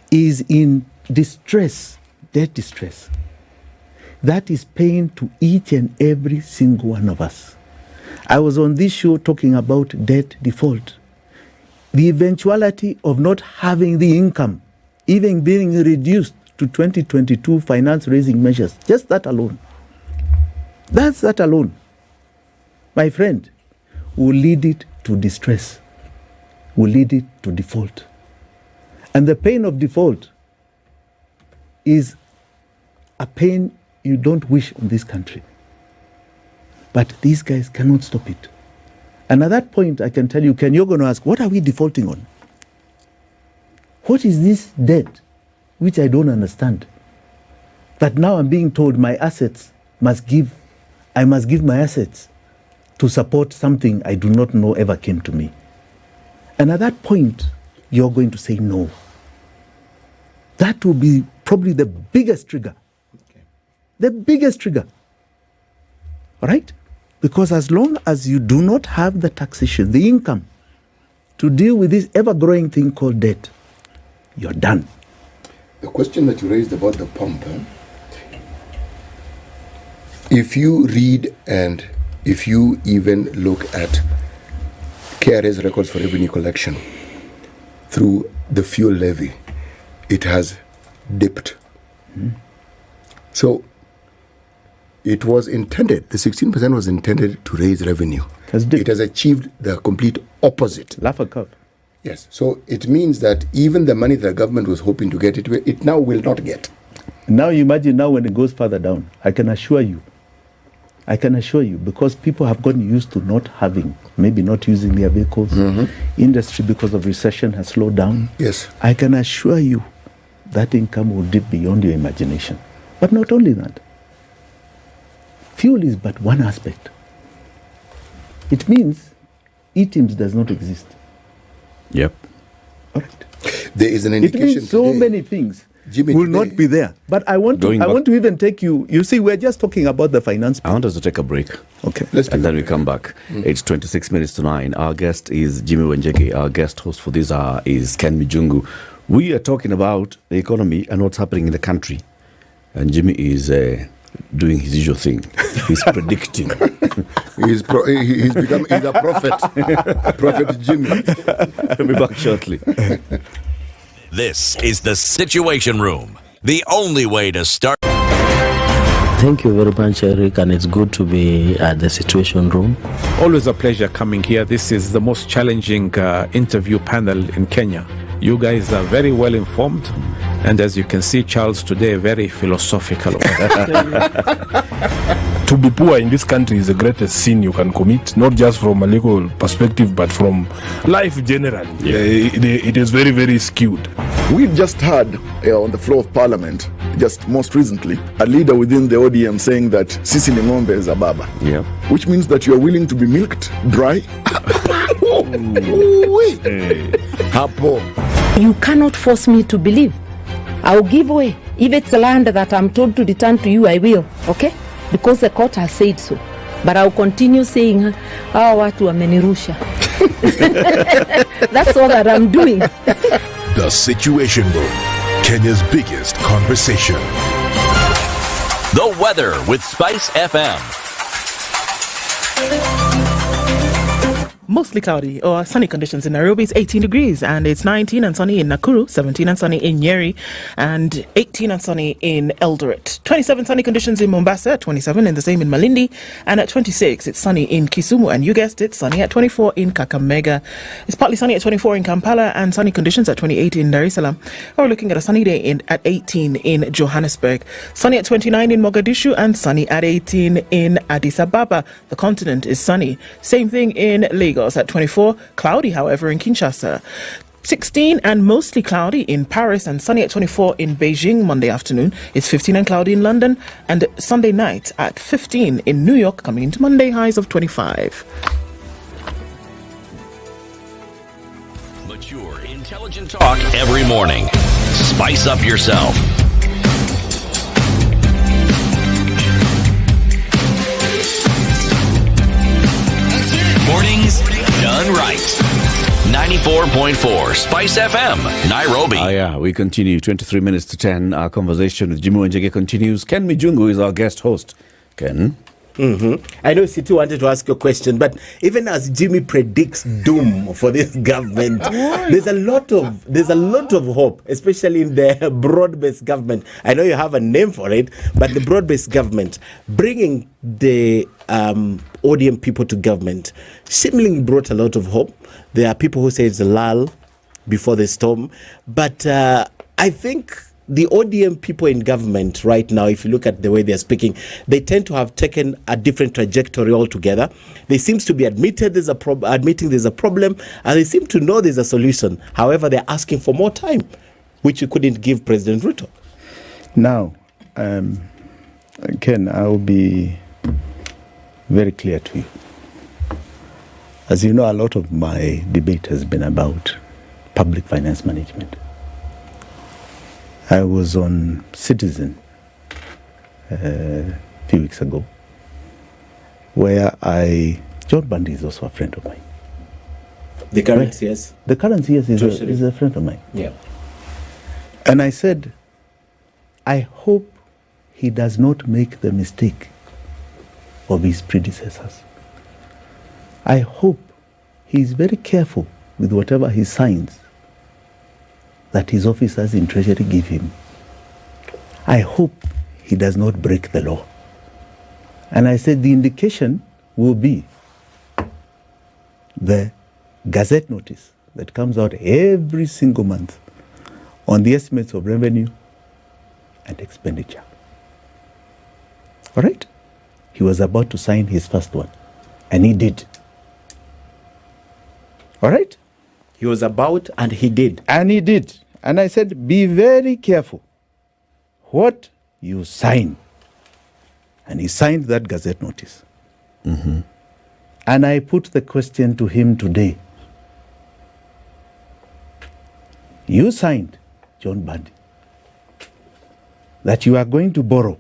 is in distress, debt distress, that is pain to each and every single one of us. I was on this show talking about debt default. The eventuality of not having the income, even being reduced to 2022 finance raising measures, just that alone. That alone, my friend, will lead it to distress, will lead it to default. And the pain of default is a pain you don't wish on this country. But these guys cannot stop it. And at that point, I can tell you, Ken, you're going to ask, what are we defaulting on? What is this debt, which I don't understand? That now I'm being told my assets I must give my assets to support something I do not know ever came to me. And at that point, you're going to say no. That will be probably the biggest trigger. The biggest trigger. All right? Because as long as you do not have the taxation, the income, to deal with this ever-growing thing called debt, you're done. The question that you raised about the pump, if you read and if you even look at KRA's records for revenue collection through the fuel levy, it has dipped. So it was intended, the 16% was intended to raise revenue. It has achieved the complete opposite. Laugh a curve. Yes. So it means that even the money the government was hoping to get, it now will not get. Now you imagine now when it goes further down, I can assure you, because people have gotten used to not having, maybe not using their vehicles. Industry, because of recession, has slowed down. Yes. I can assure you that income will dip beyond your imagination. But not only that, fuel is but one aspect. It means e-teams does not exist. Yep. All right. There is an It indication means so today, many things Jimmy, will today- not be there. But I want to even take you. You see, we're just talking about the finance. I want us to take a break. Okay. And then we come back. It's 26 minutes to 9. Our guest is Jimi Wanjigi. Our guest host for this hour is Ken Mijungu. We are talking about the economy and what's happening in the country. And Jimmy is doing his usual thing. He's predicting. he's a prophet. Prophet Jimmy. I'll be back shortly. This is the Situation Room, the only way to start. Thank you very much, Eric, and it's good to be at the Situation Room. Always a pleasure coming here. This is the most challenging interview panel in Kenya. You guys are very well informed, and as you can see, Charles today very philosophical. To be poor in this country is the greatest sin you can commit, not just from a legal perspective, but from life generally. It is very, very skewed. We've just heard on the floor of Parliament, just most recently, a leader within the ODM saying that Sisi ni ng'ombe is a baba. Yeah. Which means that you are willing to be milked dry. You cannot force me to believe. I'll give way. If it's land that I'm told to return to you, I will. Okay? Because the court has said so. But I'll continue saying, watu wamenirusha. That's all that I'm doing. The Situation Room, Kenya's biggest conversation. The weather with Spice FM. Mostly cloudy or sunny conditions in Nairobi. It's 18 degrees and it's 19 and sunny in Nakuru, 17 and sunny in Nyeri, and 18 and sunny in Eldoret. 27 sunny conditions in Mombasa, 27 and the same in Malindi, and at 26 it's sunny in Kisumu, and you guessed it, sunny at 24 in Kakamega. It's partly sunny at 24 in Kampala and sunny conditions at 28 in Dar es Salaam. We're looking at a sunny day at 18 in Johannesburg, sunny at 29 in Mogadishu, and sunny at 18 in Addis Ababa. The continent is sunny. Same thing in Lagos at 24, cloudy however in Kinshasa. 16 and mostly cloudy in Paris, and sunny at 24 in Beijing Monday afternoon. It's 15 and cloudy in London, and Sunday night at 15 in New York, coming into Monday highs of 25. Mature, intelligent talk every morning. Spice up yourself. Mornings done right. 94.4 Spice FM, Nairobi. Yeah, we continue. 23 minutes to 10. Our conversation with Jimi Wanjigi continues. Ken Mijungu is our guest host. Ken? I know Siti wanted to ask you a question, but even as Jimmy predicts doom for this government, there's a lot of hope, especially in the broad-based government. I know you have a name for it, but the broad-based government bringing the ODM people to government seemingly brought a lot of hope. There are people who say it's a lull before the storm, but I think the ODM people in government right now, if you look at the way they're speaking, they tend to have taken a different trajectory altogether. They seem to be admitting there's a problem, and they seem to know there's a solution. However, they're asking for more time, which you couldn't give President Ruto. Now, Ken, I'll be very clear to you. As you know, a lot of my debate has been about public finance management. I was on Citizen a few weeks ago, where John Bundy is also a friend of mine. The current CS? The current CS is a friend of mine. Yeah. And I said, I hope he does not make the mistake of his predecessors. I hope he is very careful with whatever he signs that his officers in Treasury give him. I hope he does not break the law. And I said the indication will be the Gazette notice that comes out every single month on the estimates of revenue and expenditure. All right? He was about to sign his first one, and he did. All right? He was about, and he did. And he did. And I said, be very careful what you sign. And he signed that Gazette notice. Mm-hmm. And I put the question to him today. You signed, John Bundy, that you are going to borrow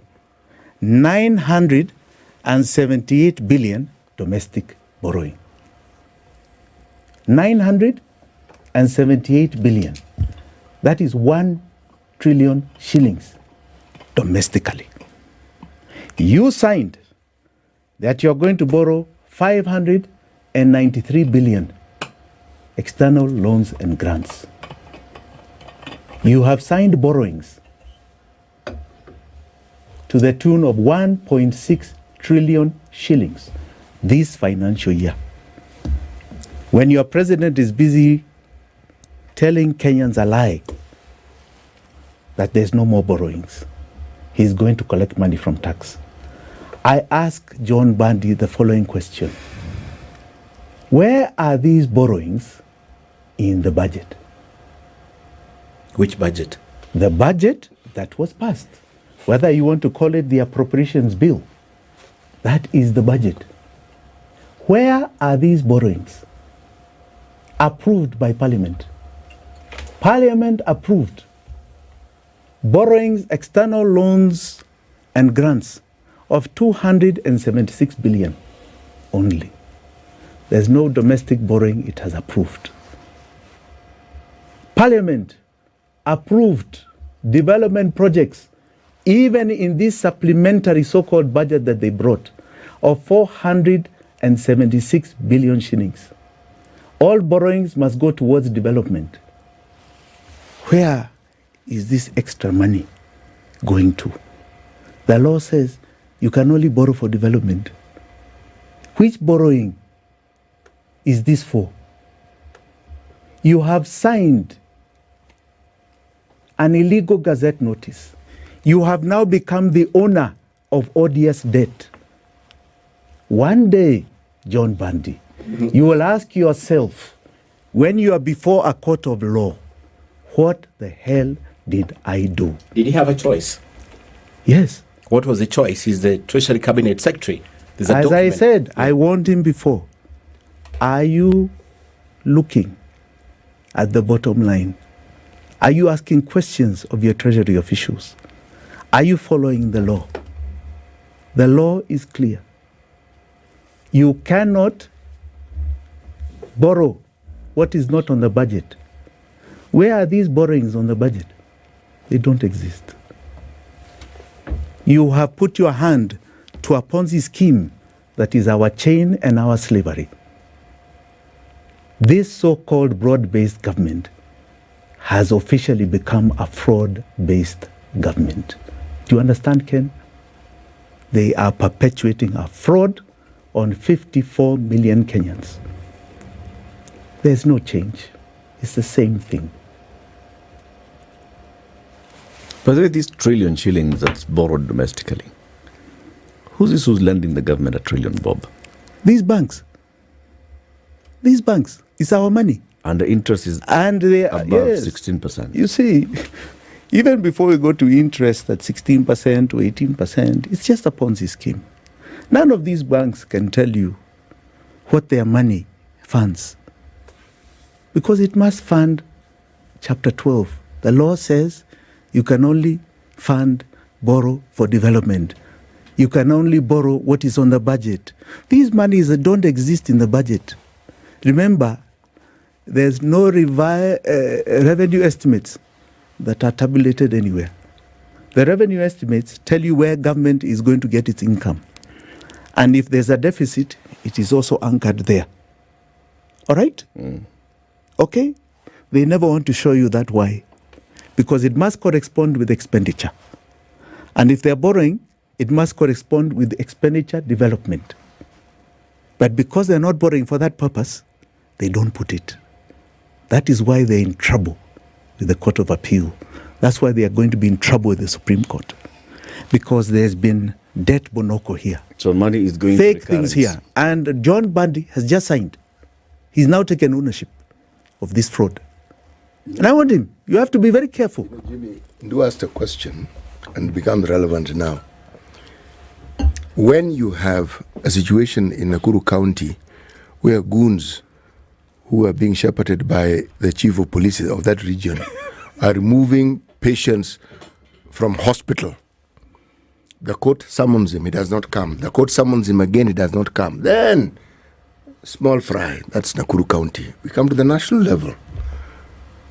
978 billion domestic borrowing. 978 billion. That is 1 trillion shillings domestically. You signed that you're going to borrow 593 billion external loans and grants. You have signed borrowings to the tune of 1.6 trillion shillings this financial year. When your president is busy telling Kenyans a lie that there's no more borrowings, he's going to collect money from tax. I ask John Bundy the following question. Where are these borrowings in the budget? Which budget? The budget that was passed. Whether you want to call it the appropriations bill, that is the budget. Where are these borrowings? Approved by Parliament. Parliament approved. Borrowings, external loans and grants of 276 billion only. There's no domestic borrowing it has approved. Parliament approved development projects, even in this supplementary so-called budget that they brought, of 476 billion shillings. All borrowings must go towards development. Where is this extra money going to? The law says you can only borrow for development. Which borrowing is this for? You have signed an illegal Gazette notice. You have now become the owner of ODS debt. One day, John Bundy, you will ask yourself, when you are before a court of law, what the hell did I do? Did he have a choice? Yes. What was the choice? He's the Treasury Cabinet Secretary. There's a As document. I said, I warned him before. Are you looking at the bottom line? Are you asking questions of your Treasury officials? Are you following the law? The law is clear. You cannot borrow what is not on the budget. Where are these borrowings on the budget? They don't exist. You have put your hand to a Ponzi scheme that is our chain and our slavery. This so-called broad-based government has officially become a fraud-based government. Do you understand, Ken? They are perpetuating a fraud on 54 million Kenyans. There's no change. It's the same thing. By the way, these trillion shillings that's borrowed domestically, who's lending the government a trillion, Bob? These banks. These banks. It's our money. And the interest is and they above yes. 16%. You see, even before we go to interest at 16% to 18%, it's just a Ponzi scheme. None of these banks can tell you what their money funds, because it must fund Chapter 12. The law says you can only borrow for development. You can only borrow what is on the budget. These monies that don't exist in the budget. Remember, there's no revenue estimates that are tabulated anywhere. The revenue estimates tell you where government is going to get its income. And if there's a deficit, it is also anchored there. All right? Okay? They never want to show you that why. Because it must correspond with expenditure. And if they're borrowing, it must correspond with expenditure development. But because they're not borrowing for that purpose, they don't put it. That is why they're in trouble with the Court of Appeal. That's why they are going to be in trouble with the Supreme Court. Because there's been debt bonoko here. So money is going fake to things here. And John Bundy has just signed. He's now taken ownership of this fraud. And I want him. You have to be very careful. Jimmy, do ask a question and it becomes relevant now. When you have a situation in Nakuru County where goons who are being shepherded by the chief of police of that region are removing patients from hospital, the court summons him, he does not come. The court summons him again, he does not come. Then, small fry, that's Nakuru County. We come to the national level.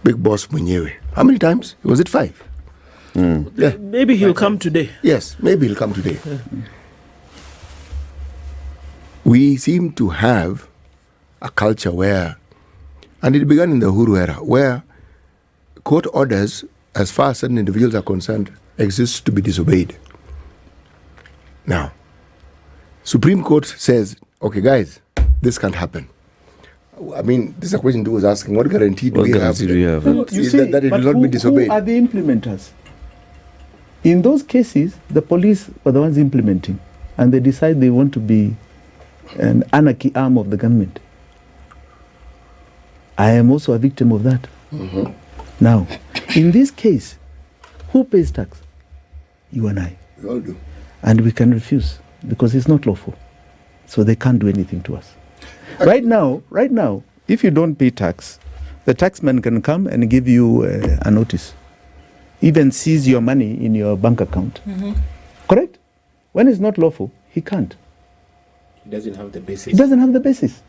Big boss Mwenyewe. How many times? Was it 5? Yeah. Maybe he'll come today. Yes, maybe he'll come today. We seem to have a culture where, and it began in the Uhuru era, where court orders, as far as certain individuals are concerned, exist to be disobeyed. Now, Supreme Court says, okay, guys, this can't happen. I mean, this is a question who was asking, what guarantee do we have? You see, that it but will not be disobeyed? Who are the implementers? In those cases, the police were the ones implementing, and they decide they want to be an anarchy arm of the government. I am also a victim of that. Now, in this case, who pays tax? You and I. We all do. And we can refuse because it's not lawful. So they can't do anything to us. Right now, if you don't pay tax, the taxman can come and give you a notice. Even seize your money in your bank account. Correct? When it's not lawful, he can't. He doesn't have the basis. He doesn't have the basis.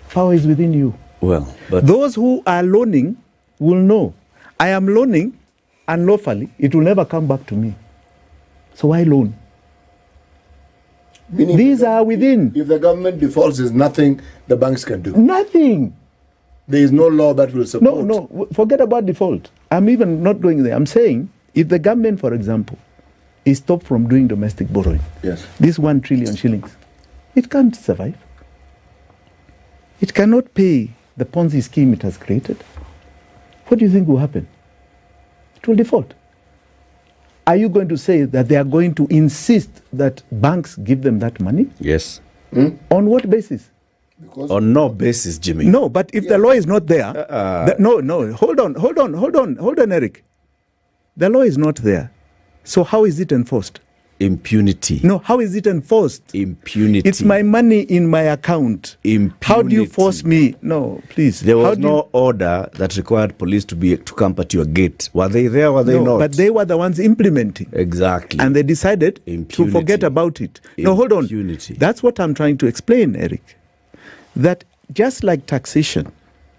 Power is within you. Well, but those who are loaning will know. I am loaning unlawfully. It will never come back to me. So why loan? Meaning these are within. If the government defaults, there's nothing the banks can do. Nothing. There is no law that will support. No, forget about default. I'm even not going there. I'm saying if the government, for example, is stopped from doing domestic borrowing, yes, this 1 trillion shillings, it can't survive. It cannot pay the Ponzi scheme it has created. What do you think will happen? It will default. Are you going to say that they are going to insist that banks give them that money? Yes. On what basis? Because on no basis, Jimmy. No, but if the law is not there, no, hold on, Eric. The law is not there. So how is it enforced? Impunity. No, how is it enforced? Impunity. It's my money in my account. Impunity. How do you force me? No, please. There was no order that required police to camp at your gate. Were they there? Were they not? But they were the ones implementing. Exactly. And they decided to forget about it. No, hold on. Impunity. That's what I'm trying to explain, Eric. That just like taxation,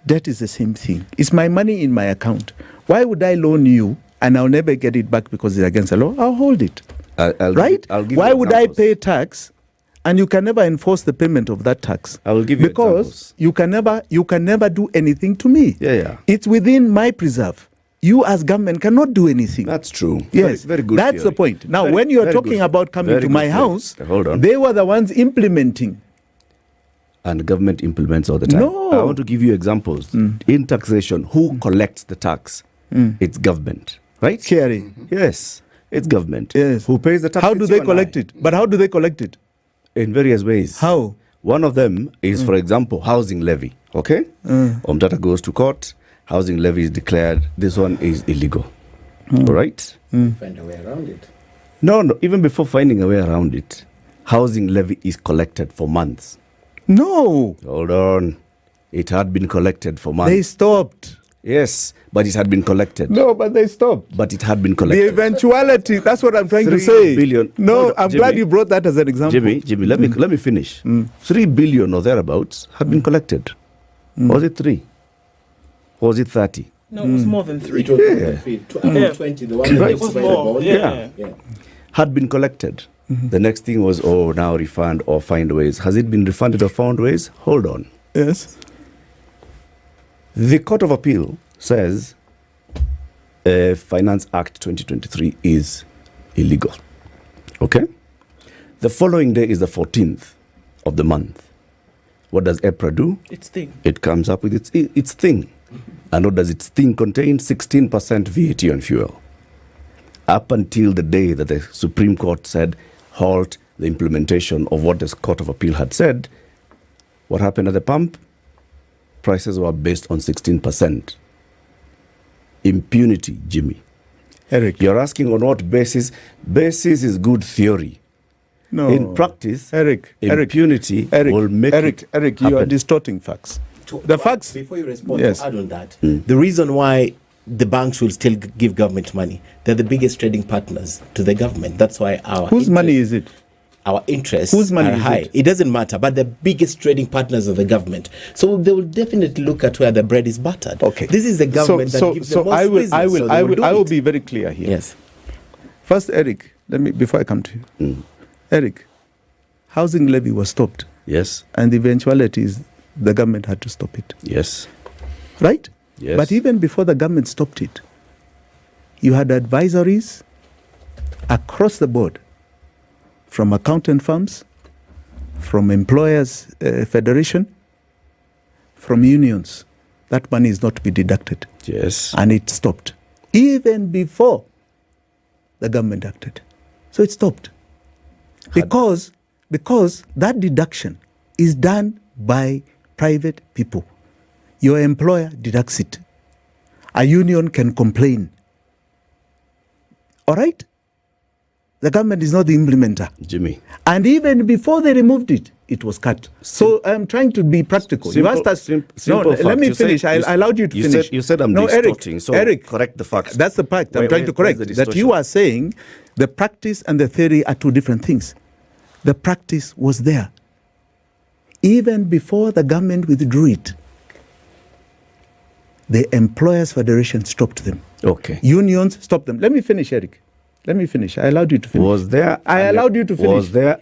debt is the same thing. It's my money in my account. Why would I loan you and I'll never get it back because it's against the law? I'll hold it. Right? Why would I pay tax and you can never enforce the payment of that tax? I will give you because examples. you can never do anything to me. Yeah. It's within my preserve. You as government cannot do anything. That's true. Yes, very good. That's the point. Now, when you are talking about coming to my house, hold on. They were the ones implementing. And government implements all the time. No. I want to give you examples. In taxation, who collects the tax? It's government, right? Carry. Yes, it's government. Yes. Who pays the tax? How do they collect it? But how do they collect it? In various ways. How? One of them is, for example, housing levy. Okay? Omtata goes to court. Housing levy is declared. This one is illegal. All right? Find a way around it. No. Even before finding a way around it, housing levy is collected for months. No. Hold on. It had been collected for months. They stopped. Yes, but it had been collected. No, but they stopped. But it had been collected. The eventuality, that's what I'm trying to 3 say. billion. No, I'm glad you brought that as an example. Jimmy, let me finish. 3 billion or thereabouts had been collected. Was it 3? Was it 30? No, it was more than 3. It was more than 3. 20, the one that It was more. Yeah. Had been collected. The next thing was, now refund or find ways. Has it been refunded or found ways? Hold on. Yes. The Court of Appeal says Finance Act 2023 is illegal. Okay? The following day is the 14th of the month. What does EPRA do? Its thing. It comes up with its thing. And what does its thing contain? 16% VAT on fuel. Up until the day that the Supreme Court said, halt the implementation of what the Court of Appeal had said, what happened at the pump? Prices were based on 16%. Impunity, Jimmy. Eric. You're asking on what basis? Basis is good theory. No. In practice, Eric, impunity will make Eric, you are happen. distorting facts. The facts. Before you respond, Yes. to add on that, the reason why the banks will still give government money, they're the biggest trading partners to the government. That's why our Whose money is it? Our interests Whose money are is high. it? It doesn't matter, but the biggest trading partners of the government. So they will definitely look at where the bread is buttered. Okay. This is the government that gives the most business, so they will do I will it. be very clear here. Yes. First, Eric, before I come to you. Eric, housing levy was stopped. Yes. And the eventuality is the government had to stop it. Yes. Right? Yes. But even before the government stopped it, you had advisories across the board from accountant firms, from employers federation, from unions. That money is not to be deducted. Yes. And it stopped. Even before the government acted. So it stopped. Because that deduction is done by private people. Your employer deducts it. A union can complain. All right? The government is not the implementer. Jimmy. And even before they removed it, it was cut. So I'm trying to be practical. You asked us. Let me finish. I allowed you to finish. You said I'm distorting. So Eric, correct the facts. That's the fact. I'm trying to correct that you are saying the practice and the theory are two different things. The practice was there. Even before the government withdrew it, the Employers Federation stopped them. Okay. Unions stopped them. Let me finish, Eric. Let me finish. I allowed you to finish. Was there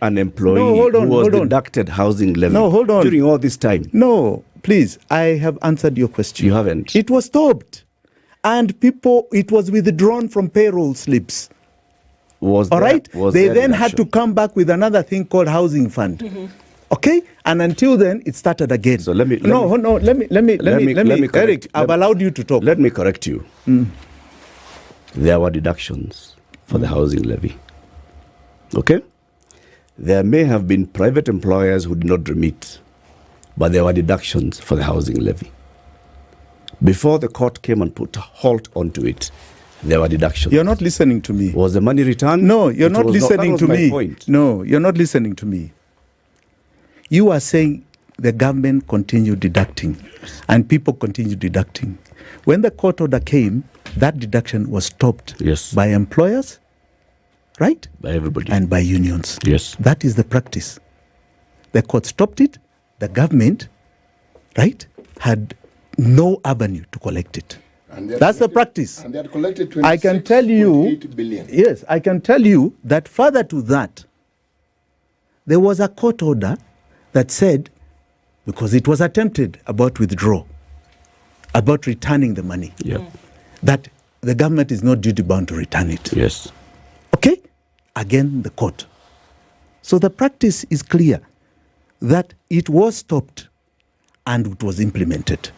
an employee who was deducted housing levy during all this time? No, please. I have answered your question. You haven't. It was stopped. And it was withdrawn from payroll slips. They then had to come back with another thing called housing fund. Mm-hmm. Okay? And until then, it started again. So let me Eric, I've allowed you to talk. Let me correct you. There were deductions for the housing levy. Okay? There may have been private employers who did not remit, but there were deductions for the housing levy. Before the court came and put a halt onto it, there were deductions. You're not listening to me. Was the money returned? No, you're not listening to me. Point. No, you're not listening to me. You are saying the government continued deducting and people continued deducting. When the court order came, that deduction was stopped by employers, right? By everybody. And by unions. Yes. That is the practice. The court stopped it. The government, right, had no avenue to collect it. That's the practice. And they had collected I can tell you, billion. Yes, I can tell you that further to that, there was a court order that said, because it was attempted about withdrawal, about returning the money, that the government is not duty bound to return it. Yes. Okay? Again, the court. So the practice is clear that it was stopped and it was implemented.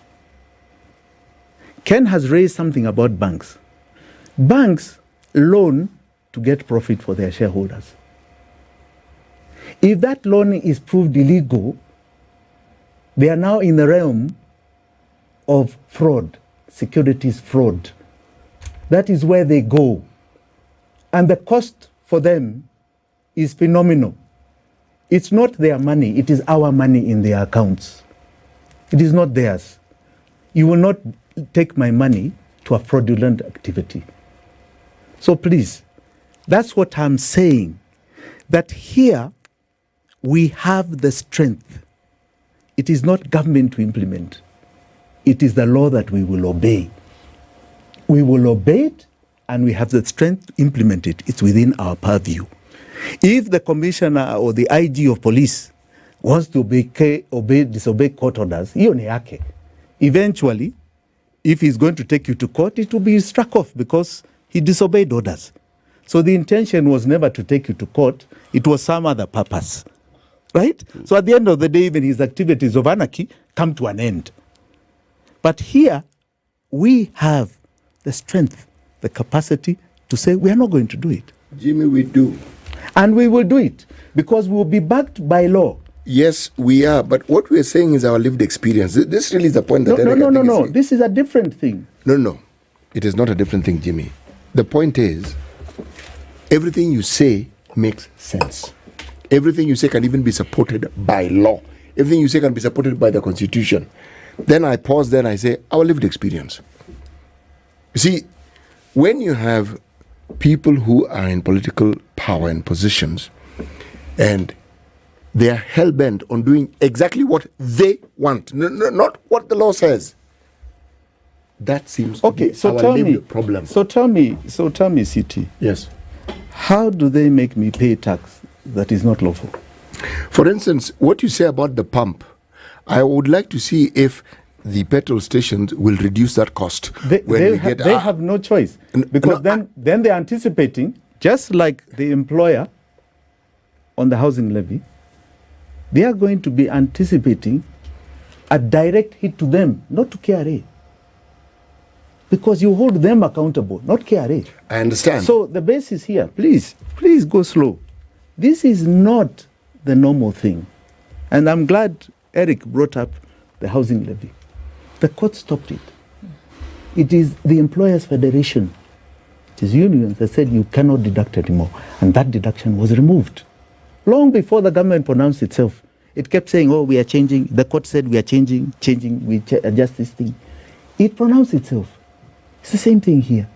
Ken has raised something about banks. Banks loan to get profit for their shareholders. If that loan is proved illegal, they are now in the realm of fraud, securities fraud. That is where they go. And the cost for them is phenomenal. It's not their money, it is our money in their accounts. It is not theirs. You will not take my money to a fraudulent activity. So please, that's what I'm saying, that here we have the strength. It is not government to implement. It is the law that we will obey. We will obey it, and we have the strength to implement it. It's within our purview. If the commissioner or the IG of police wants to disobey court orders, hiyo ni yake. Eventually, if he's going to take you to court, it will be struck off because he disobeyed orders. So the intention was never to take you to court. It was some other purpose, right? So at the end of the day, even his activities of anarchy come to an end. But here, we have the strength, the capacity to say we are not going to do it. Jimmy, we do. And we will do it because we will be backed by law. Yes, we are. But what we are saying is our lived experience. This really is the point that No. This is a different thing. No. It is not a different thing, Jimmy. The point is, everything you say makes sense. Everything you say can even be supported by law. Everything you say can be supported by the Constitution. Then I pause there and I say, our lived experience. You see, when you have people who are in political power and positions and they are hell-bent on doing exactly what they want, not what the law says, that seems to be our lived problem. So tell me, CT. Yes. How do they make me pay tax that is not lawful? For instance, what you say about the pump, I would like to see if the petrol stations will reduce that cost. They have no choice. Because then they're anticipating, just like the employer on the housing levy, they are going to be anticipating a direct hit to them, not to KRA. Because you hold them accountable, not KRA. I understand. So the basis here, please go slow. This is not the normal thing. And I'm glad Eric brought up the housing levy. The court stopped it. It is the Employers' Federation, it is unions that said you cannot deduct anymore. And that deduction was removed. Long before the government pronounced itself, it kept saying, oh, we are changing. The court said we are changing, we adjust this thing. It pronounced itself. It's the same thing here.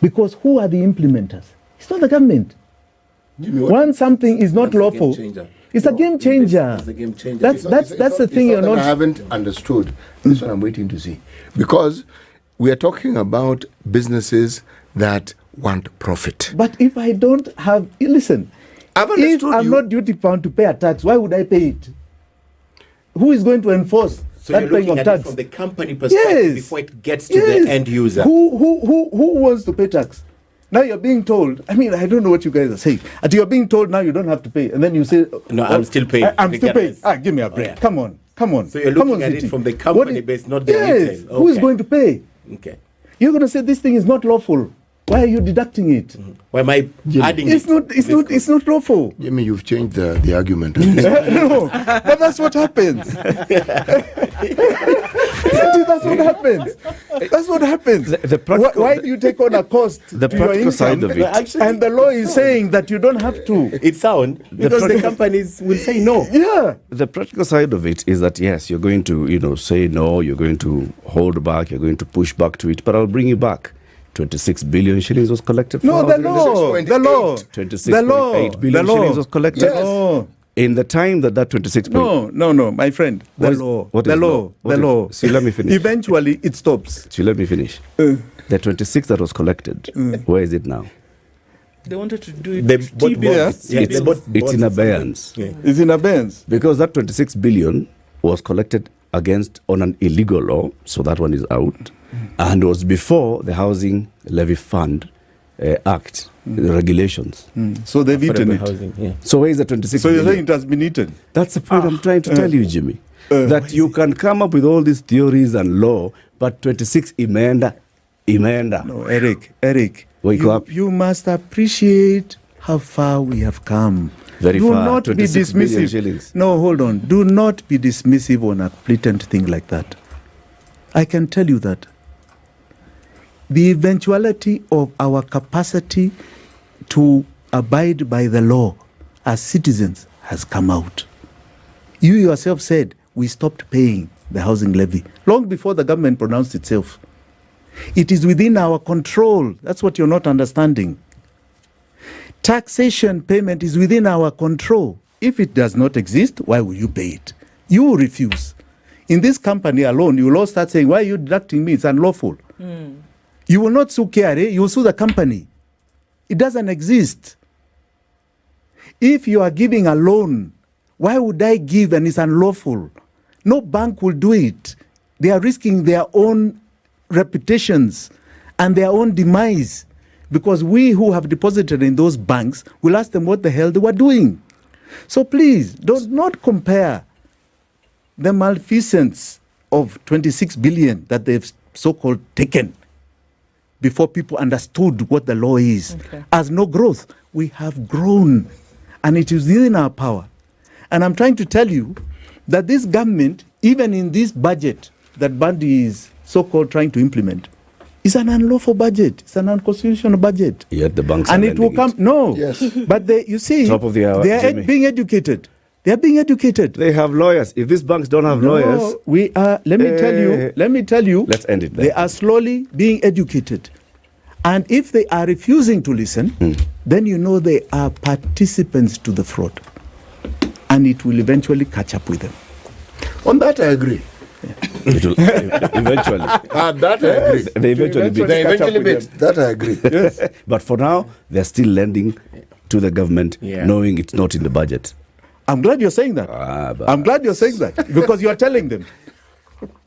Because who are the implementers? It's not the government. Once something is not lawful, it's a game changer. It's a game changer. That's the thing you're not. I haven't understood. That's what I'm waiting to see. Because we are talking about businesses that want profit. But if I don't have, listen, if I'm not duty bound to pay a tax, why would I pay it? Who is going to enforce So that you're paying looking of at tax? it from the company perspective before it gets to the end user. Who wants to pay tax? Now you're being told, I mean, I don't know what you guys are saying. You're being told now you don't have to pay. And then you say, no, I'm still paying. I'm still paying. Give me a break. Come on. So you're looking at it from the company base, not the retail. Okay. Who is going to pay? Okay. You're going to say this thing is not lawful. Why are you deducting it? Why am I adding it? It's not lawful. Jimmy, you've changed the argument. No, but that's what happens. That's what happens. That's what happens. Why do you take on a cost the to your practical income? side of it. And the law is saying that you don't have to. It's sound because the companies will say no. Yeah. The practical side of it is that yes, you're going to say no, you're going to hold back, you're going to push back to it, but I'll bring you back. 26 billion shillings was collected. No, the law. 26.8 billion shillings was collected. Yes. In the time that 26 billion. No, my friend. The law. So let me finish. Eventually, it stops. So let me finish. The 26 that was collected, where is it now? They wanted to do it. It's in abeyance. Yeah. It's in abeyance. Because that 26 billion was collected against on an illegal law, so that one is out, and was before the Housing Levy Fund Act, the regulations. So they've eaten it. Housing, yeah. So where is the 26 So billion? you're saying it has been eaten? That's the point I'm trying to tell you, Jimmy. That you can come up with all these theories and law, but 26 imenda. No, Eric. Wake up. You must appreciate how far we have come. Very Do far. not be 26 billion dismissive. shillings. No, hold on. Do not be dismissive on a blatant thing like that. I can tell you that. The eventuality of our capacity to abide by the law as citizens has come out. You yourself said we stopped paying the housing levy long before the government pronounced itself. It is within our control. That's what you're not understanding. Taxation payment is within our control. If it does not exist, why will you pay it? You will refuse. In this company alone, you will all start saying, why are you deducting me? It's unlawful. You will not sue KRA, you will sue the company. It doesn't exist. If you are giving a loan, why would I give and it's unlawful? No bank will do it. They are risking their own reputations and their own demise, because we who have deposited in those banks will ask them what the hell they were doing. So please, do not compare the malfeasance of 26 billion that they've so-called taken before people understood what the law is. As no growth. We have grown, and it is within our power. And I'm trying to tell you that this government, even in this budget that Bandi is so-called trying to implement, is an unlawful budget. It's an unconstitutional budget. Yet the banks and are it will come. No, Yes. but you see, Top of the hour, they are Jimmy. being educated. They are being educated. They have lawyers. If these banks don't have lawyers, we are. Let me tell you. Let's end it there. They are slowly being educated, and if they are refusing to listen, then you know they are participants to the fraud, and it will eventually catch up with them. On that, I agree. it will eventually. That I agree. They eventually beat. They eventually beat. That I agree. Yes. But for now, they're still lending to the government, Yeah. knowing it's not in the budget. I'm glad you're saying that. I'm glad you're saying that because you're telling them.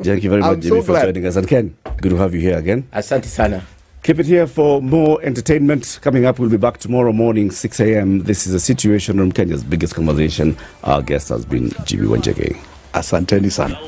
Thank you very much, I'm Jimmy, so for glad. joining us. And Ken, good to have you here again. Asante sana. Keep it here for more entertainment. Coming up, we'll be back tomorrow morning, 6 a.m. This is a Situation Room, Kenya's biggest conversation. Our guest has been Jimi Wanjigi. Asanteni sana.